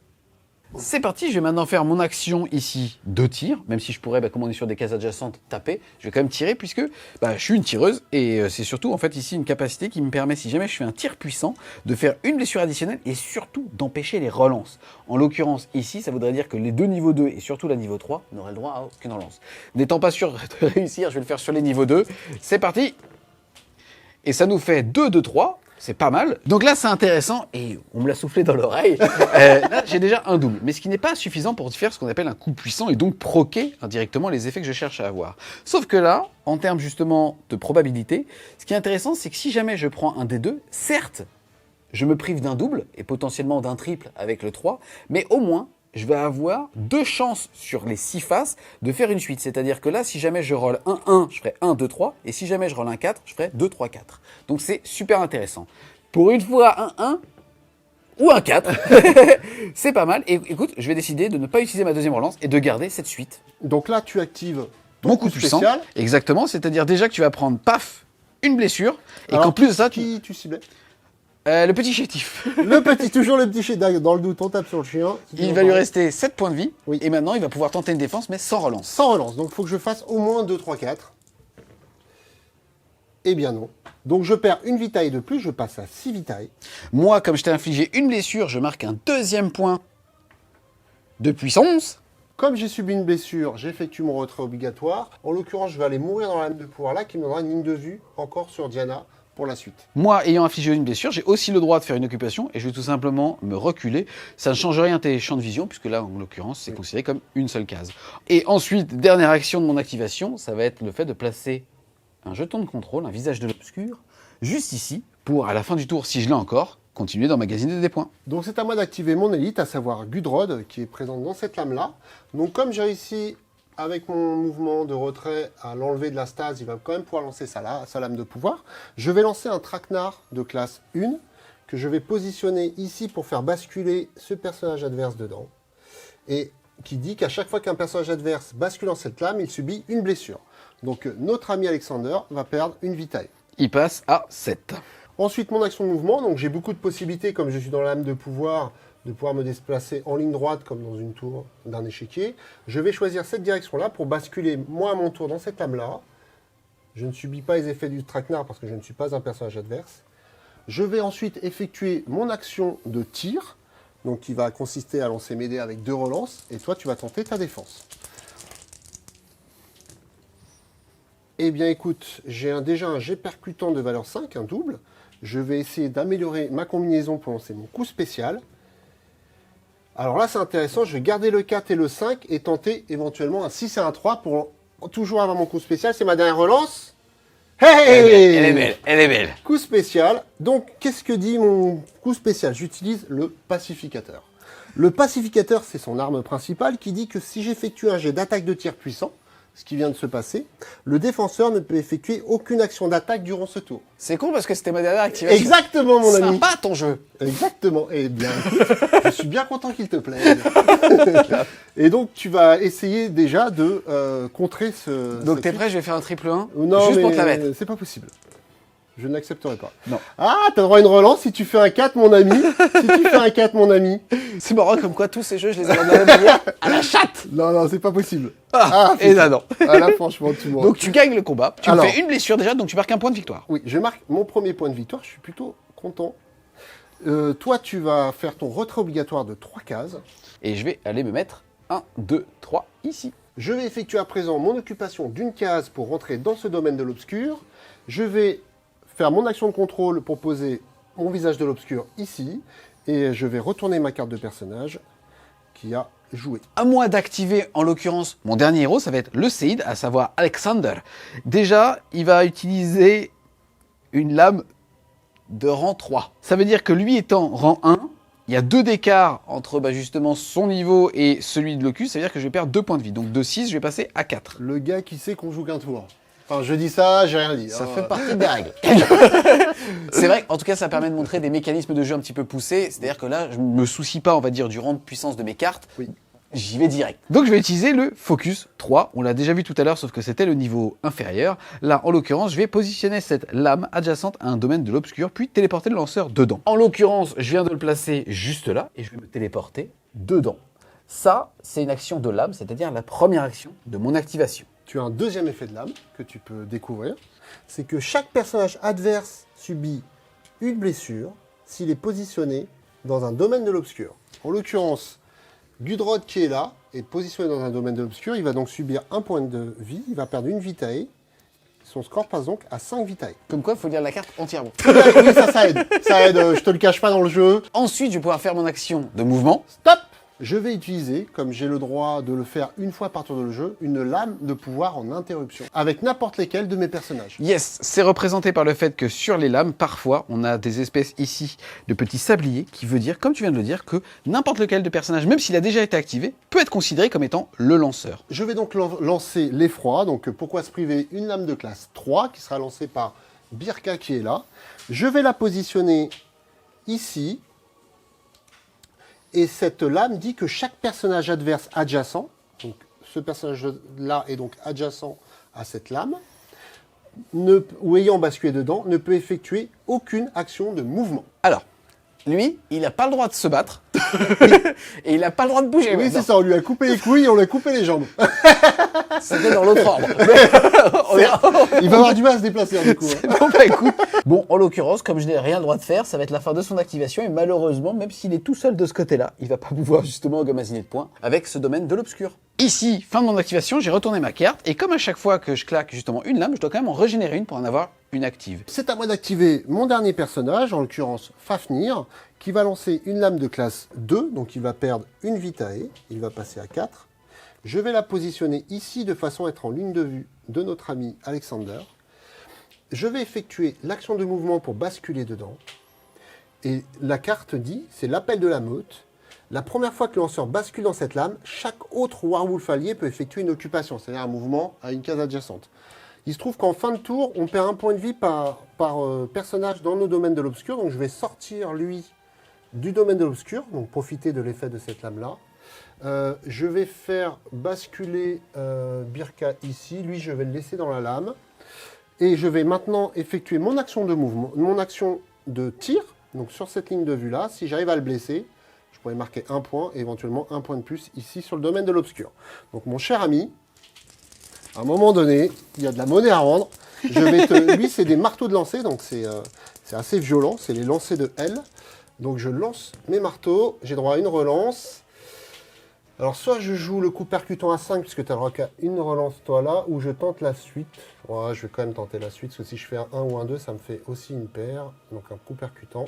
C'est parti, je vais maintenant faire mon action ici de tir, même si je pourrais, comme on est sur des cases adjacentes, taper. Je vais quand même tirer puisque je suis une tireuse et c'est surtout en fait ici une capacité qui me permet, si jamais je fais un tir puissant, de faire une blessure additionnelle et surtout d'empêcher les relances. En l'occurrence ici, ça voudrait dire que les deux niveaux 2 et surtout la niveau 3 n'auraient le droit à aucune relance. N'étant pas sûr de réussir, je vais le faire sur les niveaux 2. C'est parti. Et ça nous fait 2 de 3. C'est pas mal. Donc là, c'est intéressant, et on me l'a soufflé dans l'oreille. Là, j'ai déjà un double, mais ce qui n'est pas suffisant pour faire ce qu'on appelle un coup puissant, et donc proquer indirectement les effets que je cherche à avoir. Sauf que là, en termes justement de probabilité, ce qui est intéressant, c'est que si jamais je prends un des deux, certes, je me prive d'un double, et potentiellement d'un triple avec le 3, mais au moins, je vais avoir 2 chances sur les 6 faces de faire une suite. C'est-à-dire que là, si jamais je roll 1-1, je ferai 1-2-3. Et si jamais je roll un 4, je ferai 2-3-4. Donc c'est super intéressant. Pour une fois, 1-1 ou un 4, c'est pas mal. Et écoute, je vais décider de ne pas utiliser ma deuxième relance et de garder cette suite. Donc là, tu actives ton Mon coup puissant. spécial. Exactement. C'est-à-dire déjà que tu vas prendre, paf, une blessure. Et Alors, qu'en plus de ça, qui tu ciblais le petit chétif. toujours le petit chien. Dans le doute, on tape sur le chien. Il va lui rester 7 points de vie. Oui. Et maintenant, il va pouvoir tenter une défense, mais sans relance. Sans relance. Donc, il faut que je fasse au moins 2, 3, 4. Eh bien non. Donc, je perds une vitaille de plus. Je passe à 6 vitailles. Moi, comme je t'ai infligé une blessure, je marque un deuxième point de puissance. Comme j'ai subi une blessure, j'effectue mon retrait obligatoire. En l'occurrence, je vais aller mourir dans la lame de pouvoir là, qui me donnera une ligne de vue encore sur Diana pour la suite. Moi, ayant infligé une blessure, j'ai aussi le droit de faire une occupation et je vais tout simplement me reculer. Ça ne change rien à tes champs de vision, puisque là, en l'occurrence, c'est considéré comme une seule case. Et ensuite, dernière action de mon activation, ça va être le fait de placer un jeton de contrôle, un visage de l'obscur, juste ici, pour, à la fin du tour, si je l'ai encore, continuer d'emmagasiner des points. Donc c'est à moi d'activer mon élite, à savoir Gudrod, qui est présente dans cette lame-là. Donc comme j'ai réussi, avec mon mouvement de retrait, à l'enlever de la stase, il va quand même pouvoir lancer sa lame de pouvoir. Je vais lancer un traquenard de classe 1, que je vais positionner ici pour faire basculer ce personnage adverse dedans. Et qui dit qu'à chaque fois qu'un personnage adverse bascule dans cette lame, il subit une blessure. Donc notre ami Alexander va perdre une vitaille. Il passe à 7. Ensuite, mon action de mouvement, donc j'ai beaucoup de possibilités, comme je suis dans la lame de pouvoir me déplacer en ligne droite, comme dans une tour d'un échiquier. Je vais choisir cette direction-là pour basculer, moi, à mon tour, dans cette lame-là. Je ne subis pas les effets du traquenard parce que je ne suis pas un personnage adverse. Je vais ensuite effectuer mon action de tir, donc qui va consister à lancer mes dés avec 2 relances, et toi, tu vas tenter ta défense. Eh bien, écoute, j'ai déjà un jet percutant de valeur 5, un double. Je vais essayer d'améliorer ma combinaison pour lancer mon coup spécial. Alors là, c'est intéressant. Je vais garder le 4 et le 5 et tenter éventuellement un 6 et un 3 pour toujours avoir mon coup spécial. C'est ma dernière relance. Hey, Elle est belle, elle est belle. Coup spécial. Donc, qu'est-ce que dit mon coup spécial? J'utilise le pacificateur. Le pacificateur, c'est son arme principale qui dit que si j'effectue un jet d'attaque de tir puissant, ce qui vient de se passer, le défenseur ne peut effectuer aucune action d'attaque durant ce tour. C'est con parce que c'était ma dernière activation. Exactement, mon ami. Sympa ton jeu. Exactement. Eh bien, je suis bien content qu'il te plaise. Et donc, tu vas essayer déjà de contrer ce... Donc t'es prêt, je vais faire un triple 1 Non, juste mais pour te la mettre. c'est pas possible. Je n'accepterai pas. Non. Ah, t'as droit à une relance si tu fais un 4, mon ami. Si tu fais un 4, mon ami. C'est marrant comme quoi tous ces jeux, je les ai de la même manière à la chatte. Non, non, c'est pas possible. Et là, non. Ah, là, franchement, tu m'en... Donc tu gagnes le combat. Tu me Alors. fais une blessure déjà, donc tu marques un point de victoire. Oui, je marque mon premier point de victoire. Je suis plutôt content. Toi, tu vas faire ton retrait obligatoire de 3 cases. Et je vais aller me mettre 1, 2, 3 ici. Je vais effectuer à présent mon occupation d'une case pour rentrer dans ce domaine de l'obscur. Je vais faire mon action de contrôle pour poser mon visage de l'obscur ici. Et je vais retourner ma carte de personnage qui a joué. À moi d'activer, en l'occurrence, mon dernier héros, ça va être le Séide, à savoir Alexander. Déjà, il va utiliser une lame de rang 3. Ça veut dire que lui étant rang 1, il y a 2 d'écart entre justement son niveau et celui de Locus, ça veut dire que je vais perdre 2 points de vie. Donc de 6, je vais passer à 4. Le gars qui sait qu'on joue qu'un tour. Enfin, je dis ça, j'ai rien dit. Ça hein. fait partie des règles. C'est vrai, en tout cas, ça permet de montrer des mécanismes de jeu un petit peu poussés. C'est-à-dire que là, je me soucie pas, on va dire, du rang de puissance de mes cartes. Oui. J'y vais direct. Donc je vais utiliser le Focus 3, on l'a déjà vu tout à l'heure, sauf que c'était le niveau inférieur. Là, en l'occurrence, je vais positionner cette lame adjacente à un domaine de l'obscur, puis téléporter le lanceur dedans. En l'occurrence, je viens de le placer juste là, et je vais me téléporter dedans. Ça, c'est une action de lame, c'est-à-dire la première action de mon activation. Tu as un deuxième effet de lame que tu peux découvrir. C'est que chaque personnage adverse subit une blessure s'il est positionné dans un domaine de l'obscur. En l'occurrence, Gudrod qui est là est positionné dans un domaine de l'obscur. Il va donc subir un point de vie. Il va perdre une vitae. Son score passe donc à 5 vitae. Comme quoi, il faut lire la carte entièrement. Oui, ça aide. Ça aide, je te le cache pas dans le jeu. Ensuite, je vais pouvoir faire mon action de mouvement. Stop! Je vais utiliser, comme j'ai le droit de le faire une fois par tour de jeu, une lame de pouvoir en interruption. Avec n'importe lesquels de mes personnages. Yes, c'est représenté par le fait que sur les lames, parfois, on a des espèces ici de petits sabliers, qui veut dire, comme tu viens de le dire, que n'importe lequel de personnage, même s'il a déjà été activé, peut être considéré comme étant le lanceur. Je vais donc lancer l'effroi. Donc pourquoi se priver? Une lame de classe 3 qui sera lancée par Birka qui est là. Je vais la positionner ici. Et cette lame dit que chaque personnage adverse adjacent, donc ce personnage-là est donc adjacent à cette lame, ou ayant basculé dedans, ne peut effectuer aucune action de mouvement. Alors, lui, il n'a pas le droit de se battre. Et il n'a pas le droit de bouger. Oui, maintenant. c'est ça, on lui a coupé les couilles et on lui a coupé les jambes. C'était dans l'autre ordre. Il va avoir du mal à se déplacer, hein, du coup. hein. Bon, bah écoute. Bon, en l'occurrence, comme je n'ai rien le droit de faire, ça va être la fin de son activation. Et malheureusement, même s'il est tout seul de ce côté-là, il va pas pouvoir justement emmagasiner de points avec ce domaine de l'obscur. Ici, fin de mon activation, j'ai retourné ma carte, et comme à chaque fois que je claque justement une lame, je dois quand même en régénérer une pour en avoir une active. C'est à moi d'activer mon dernier personnage, en l'occurrence Fafnir, qui va lancer une lame de classe 2, donc il va perdre une vitae, il va passer à 4. Je vais la positionner ici de façon à être en ligne de vue de notre ami Alexander. Je vais effectuer l'action de mouvement pour basculer dedans. Et la carte dit, c'est l'appel de la meute. La première fois que le lanceur bascule dans cette lame, chaque autre Warwolf allié peut effectuer une occupation, c'est-à-dire un mouvement à une case adjacente. Il se trouve qu'en fin de tour, on perd un point de vie par personnage dans nos domaines de l'obscur. Donc je vais sortir lui du domaine de l'obscur, donc profiter de l'effet de cette lame-là. Je vais faire basculer Birka ici. Lui, je vais le laisser dans la lame. Et je vais maintenant effectuer mon action de mouvement, mon action de tir. Donc sur cette ligne de vue-là, si j'arrive à le blesser, je pourrais marquer un point et éventuellement un point de plus ici sur le domaine de l'obscur. Donc mon cher ami, à un moment donné, il y a de la monnaie à rendre. Lui, c'est des marteaux de lancer, donc c'est assez violent. C'est les lancers de L. Donc je lance mes marteaux, j'ai droit à une relance. Alors soit je joue le coup percutant à 5, puisque tu as le droit qu'à une relance toi là, ou je tente la suite. Ouais, je vais quand même tenter la suite, parce que si je fais un 1 ou un 2, ça me fait aussi une paire. Donc un coup percutant.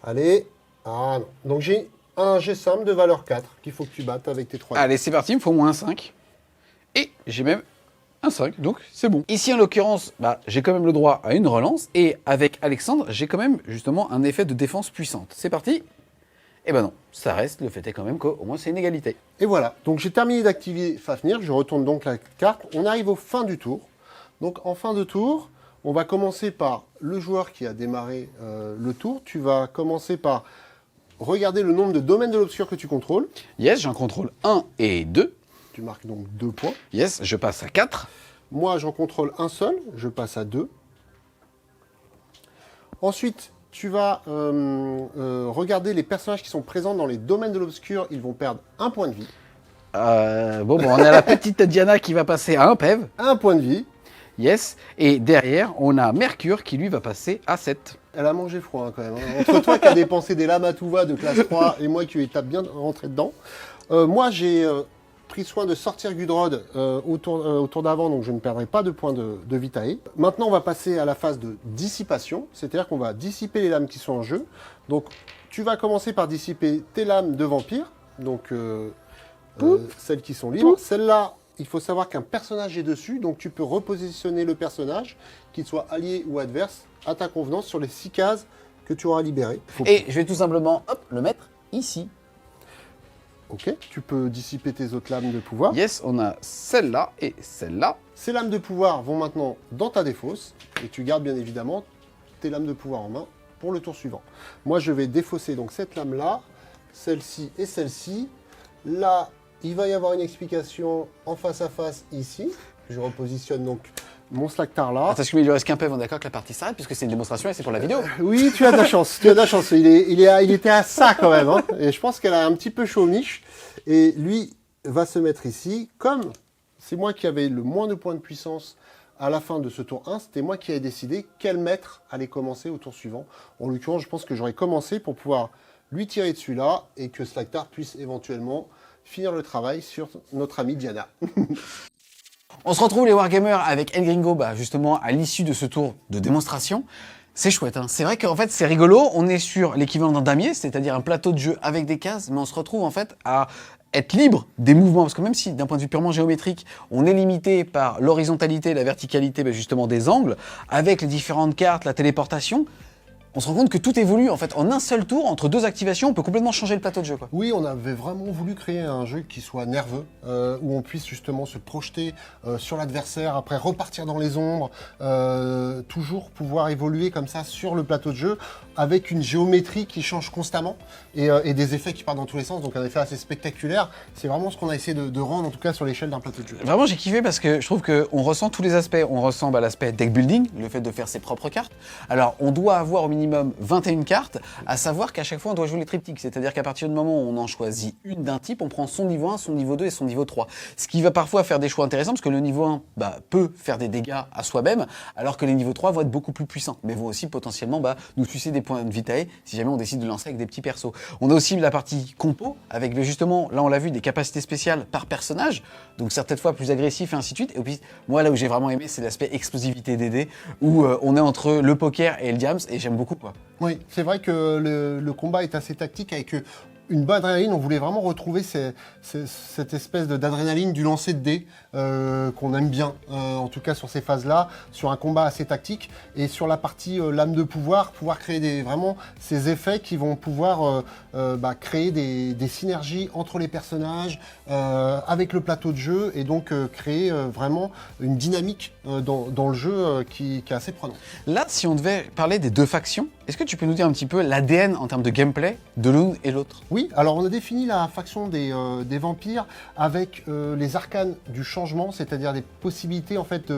Allez, ah non. Donc j'ai un jet simple de valeur 4 qu'il faut que tu battes avec tes 3. Allez, c'est parti, il me faut au moins un 5. Et j'ai même un 5, donc c'est bon. Ici, en l'occurrence, j'ai quand même le droit à une relance. Et avec Alexandre, j'ai quand même justement un effet de défense puissante. C'est parti. Eh ben non, ça reste, le fait est quand même qu'au moins c'est une égalité. Et voilà, donc j'ai terminé d'activer Fafnir, je retourne donc la carte. On arrive au fin du tour. Donc en fin de tour, on va commencer par le joueur qui a démarré le tour. Tu vas commencer par regarder le nombre de domaines de l'obscur que tu contrôles. Yes, j'en contrôle 1 et 2. Tu marques donc 2 points. Yes, je passe à 4. Moi, j'en contrôle un seul, je passe à 2. Ensuite, tu vas regarder les personnages qui sont présents dans les domaines de l'obscur. Ils vont perdre 1 point de vie. Bon, on a la petite Diana qui va passer à 1 PEV. 1 point de vie. Yes. Et derrière, on a Mercure qui lui va passer à 7. Elle a mangé froid quand même. Entre toi qui as dépensé des lames à tout va de classe 3 et moi qui lui tape bien rentré dedans. Moi, j'ai pris soin de sortir Gudrod au tour d'avant, donc je ne perdrai pas de points de Vitae. Maintenant, on va passer à la phase de dissipation, c'est-à-dire qu'on va dissiper les lames qui sont en jeu. Donc, tu vas commencer par dissiper tes lames de vampire, donc celles qui sont libres. Celles-là, il faut savoir qu'un personnage est dessus, donc tu peux repositionner le personnage, qu'il soit allié ou adverse, à ta convenance sur les 6 cases que tu auras libérées. Et je vais tout simplement, hop, le mettre ici. Ok, tu peux dissiper tes autres lames de pouvoir. Yes, on a celle-là et celle-là. Ces lames de pouvoir vont maintenant dans ta défausse, et tu gardes bien évidemment tes lames de pouvoir en main pour le tour suivant. Moi, je vais défausser donc cette lame-là, celle-ci et celle-ci. Là, il va y avoir une explication en face à face ici. Je repositionne donc mon Slactar là. Parce qu'il lui reste qu'un PEV, on est d'accord que la partie s'arrête puisque c'est une démonstration et c'est pour la vidéo. Oui, tu as de la chance, tu as de la chance. Il était à ça quand même. Hein. Et je pense qu'elle a un petit peu chaud au miche. Et lui va se mettre ici. Comme c'est moi qui avais le moins de points de puissance à la fin de ce tour 1, c'était moi qui ai décidé quel maître allait commencer au tour suivant. En l'occurrence, je pense que j'aurais commencé pour pouvoir lui tirer dessus là et que Slactar puisse éventuellement finir le travail sur notre amie Diana. On se retrouve les Wargamers avec El Gringo, justement à l'issue de ce tour de démonstration. C'est chouette, hein. C'est vrai qu'en fait c'est rigolo, on est sur l'équivalent d'un damier, c'est-à-dire un plateau de jeu avec des cases, mais on se retrouve en fait à être libre des mouvements, parce que même si d'un point de vue purement géométrique, on est limité par l'horizontalité et la verticalité justement des angles, avec les différentes cartes, la téléportation, on se rend compte que tout évolue en fait en un seul tour, entre 2 activations, on peut complètement changer le plateau de jeu, quoi. Oui, on avait vraiment voulu créer un jeu qui soit nerveux, où on puisse justement se projeter sur l'adversaire, après repartir dans les ombres, toujours pouvoir évoluer comme ça sur le plateau de jeu, avec une géométrie qui change constamment, et des effets qui partent dans tous les sens, donc un effet assez spectaculaire. C'est vraiment ce qu'on a essayé de rendre, en tout cas sur l'échelle d'un plateau de jeu. Vraiment j'ai kiffé parce que je trouve qu'on ressent tous les aspects. On ressent l'aspect deck building, le fait de faire ses propres cartes. Alors on doit avoir au minimum 21 cartes, à savoir qu'à chaque fois on doit jouer les triptyques, c'est-à-dire qu'à partir du moment où on en choisit une d'un type, on prend son niveau 1, son niveau 2 et son niveau 3. Ce qui va parfois faire des choix intéressants parce que le niveau 1 peut faire des dégâts à soi-même, alors que les niveaux 3 vont être beaucoup plus puissants, mais vont aussi potentiellement nous sucer des points de vitae si jamais on décide de lancer avec des petits persos. On a aussi la partie compo, avec justement, là on l'a vu, des capacités spéciales par personnage, donc certaines fois plus agressif et ainsi de suite. Et puis moi là où j'ai vraiment aimé, c'est l'aspect explosivité des dés, où on est entre le poker et le diams, et j'aime beaucoup, quoi. Oui, c'est vrai que le combat est assez tactique avec une bonne adrénaline. On voulait vraiment retrouver cette espèce d'adrénaline du lancer de dés qu'on aime bien, en tout cas sur ces phases-là, sur un combat assez tactique. Et sur la partie lame de pouvoir créer vraiment ces effets qui vont pouvoir créer des synergies entre les personnages, avec le plateau de jeu, et donc créer vraiment une dynamique dans le jeu qui est assez prenante. Là, si on devait parler des 2 factions, est-ce que tu peux nous dire un petit peu l'ADN en termes de gameplay de l'une et l'autre? Oui, alors on a défini la faction des vampires avec les arcanes du changement, c'est-à-dire des possibilités en fait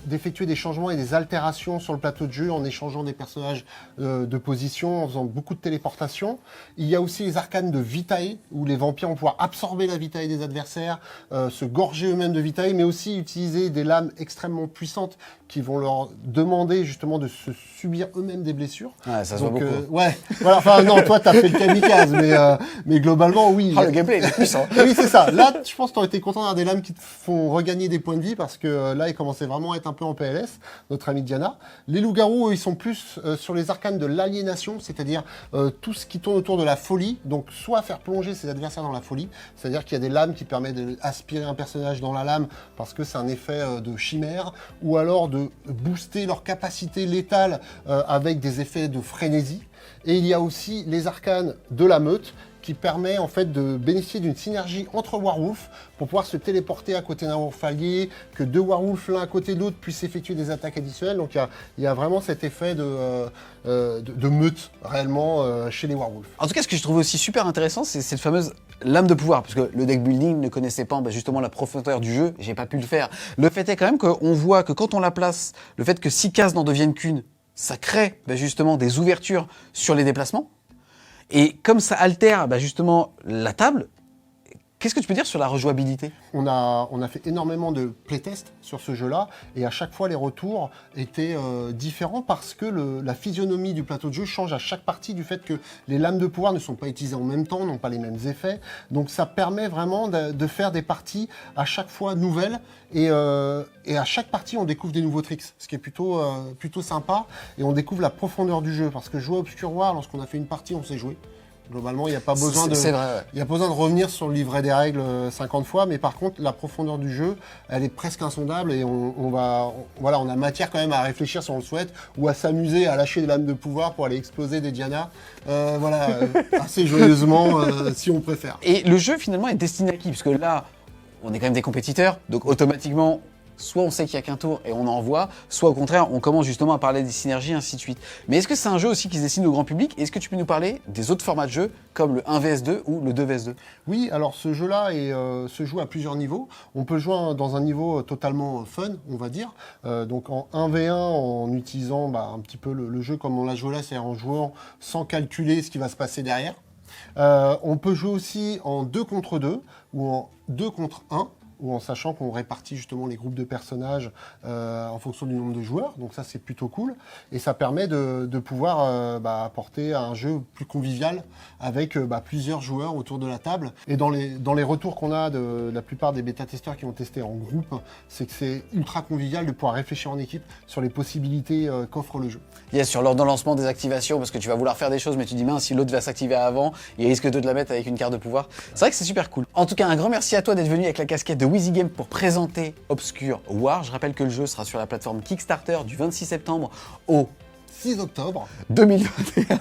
d'effectuer des changements et des altérations sur le plateau de jeu en échangeant des personnages de position, en faisant beaucoup de téléportation. Il y a aussi les arcanes de vitae, où les vampires vont pouvoir absorber la vitae des adversaires, se gorger eux-mêmes de vitae, mais aussi utiliser des lames extrêmement puissantes qui vont leur demander justement de se subir eux-mêmes des blessures. Ouais, ça se voit beaucoup. Ouais, voilà, enfin non, toi t'as fait le kamikaze, mais globalement oui. Le gameplay est puissant. Oui, c'est ça. Là, je pense que t'aurais été content d'avoir des lames qui te font regagner des points de vie, parce que là, il commençait vraiment à être un peu en PLS, notre ami Diana. Les loups-garous, eux, ils sont plus sur les arcanes de l'aliénation, c'est-à-dire tout ce qui tourne autour de la folie, donc soit faire plonger ses adversaires dans la folie, c'est-à-dire qu'il y a des lames qui permettent d'aspirer un personnage dans la lame, parce que c'est un effet de chimère, ou alors de booster leur capacité létale avec des effets de frénésie. Et il y a aussi les arcanes de la meute, qui permet en fait de bénéficier d'une synergie entre Warwolf pour pouvoir se téléporter à côté d'un Warwolf allié, que 2 Warwolf l'un à côté de l'autre puissent effectuer des attaques additionnelles. Donc il y a vraiment cet effet de meute réellement chez les Warwolf. En tout cas, ce que je trouve aussi super intéressant, c'est cette fameuse lame de pouvoir, parce que le deck building ne connaissait pas justement la profondeur du jeu, j'ai pas pu le faire. Le fait est quand même qu'on voit que quand on la place, le fait que 6 cases n'en deviennent qu'une, ça crée justement des ouvertures sur les déplacements. Et comme ça altère justement la table, qu'est-ce que tu peux dire sur la rejouabilité? On a fait énormément de playtests sur ce jeu-là et à chaque fois les retours étaient différents parce que la physionomie du plateau de jeu change à chaque partie du fait que les lames de pouvoir ne sont pas utilisées en même temps, n'ont pas les mêmes effets. Donc ça permet vraiment de faire des parties à chaque fois nouvelles et à chaque partie on découvre des nouveaux tricks, ce qui est plutôt sympa et on découvre la profondeur du jeu parce que jouer à Obscure War, lorsqu'on a fait une partie, on sait jouer. Globalement, il n'y a pas besoin C'est vrai, ouais. il y a pas besoin de revenir sur le livret des règles 50 fois, mais par contre, la profondeur du jeu, elle est presque insondable et on a matière quand même à réfléchir si on le souhaite, ou à s'amuser, à lâcher des lames de pouvoir pour aller exploser des Diana, assez joyeusement si on préfère. Et le jeu finalement est destiné à qui? Parce que là, on est quand même des compétiteurs, donc automatiquement, soit on sait qu'il n'y a qu'un tour et on envoie, soit au contraire, on commence justement à parler des synergies, ainsi de suite. Mais est-ce que c'est un jeu aussi qui se destine au grand public? Est-ce que tu peux nous parler des autres formats de jeu, comme le 1vs2 ou le 2vs2? Oui, alors ce jeu-là se joue à plusieurs niveaux. On peut jouer dans un niveau totalement fun, on va dire. Donc en 1v1, en utilisant un petit peu le jeu comme on l'a joué là, c'est-à-dire en jouant sans calculer ce qui va se passer derrière. On peut jouer aussi en 2 contre 2 ou en 2 contre 1. Ou en sachant qu'on répartit justement les groupes de personnages en fonction du nombre de joueurs. Donc ça, c'est plutôt cool. Et ça permet de pouvoir apporter un jeu plus convivial avec plusieurs joueurs autour de la table. Et dans les retours qu'on a de la plupart des bêta-testeurs qui ont testé en groupe, c'est que c'est ultra convivial de pouvoir réfléchir en équipe sur les possibilités qu'offre le jeu. Yes, sur l'ordre de lancement des activations, parce que tu vas vouloir faire des choses, mais tu dis mince, si l'autre va s'activer avant, il risque de te la mettre avec une carte de pouvoir. C'est vrai que c'est super cool. En tout cas, un grand merci à toi d'être venu avec la casquette de Wheezy Game pour présenter Obscure War. Je rappelle que le jeu sera sur la plateforme Kickstarter du 26 septembre au 6 octobre 2021,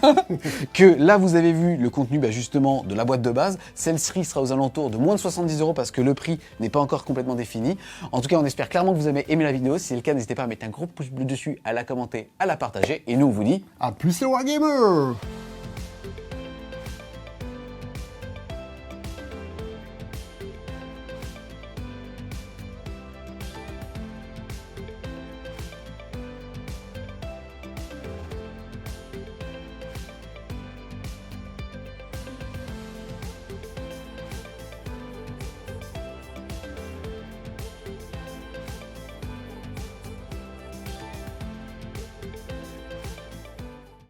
que là vous avez vu le contenu justement de la boîte de base. Celle-ci sera aux alentours de moins de 70 € parce que le prix n'est pas encore complètement défini. En tout cas, on espère clairement que vous avez aimé la vidéo. Si c'est le cas, n'hésitez pas à mettre un gros pouce bleu dessus, à la commenter, à la partager. Et nous, on vous dit à plus les Wargamers.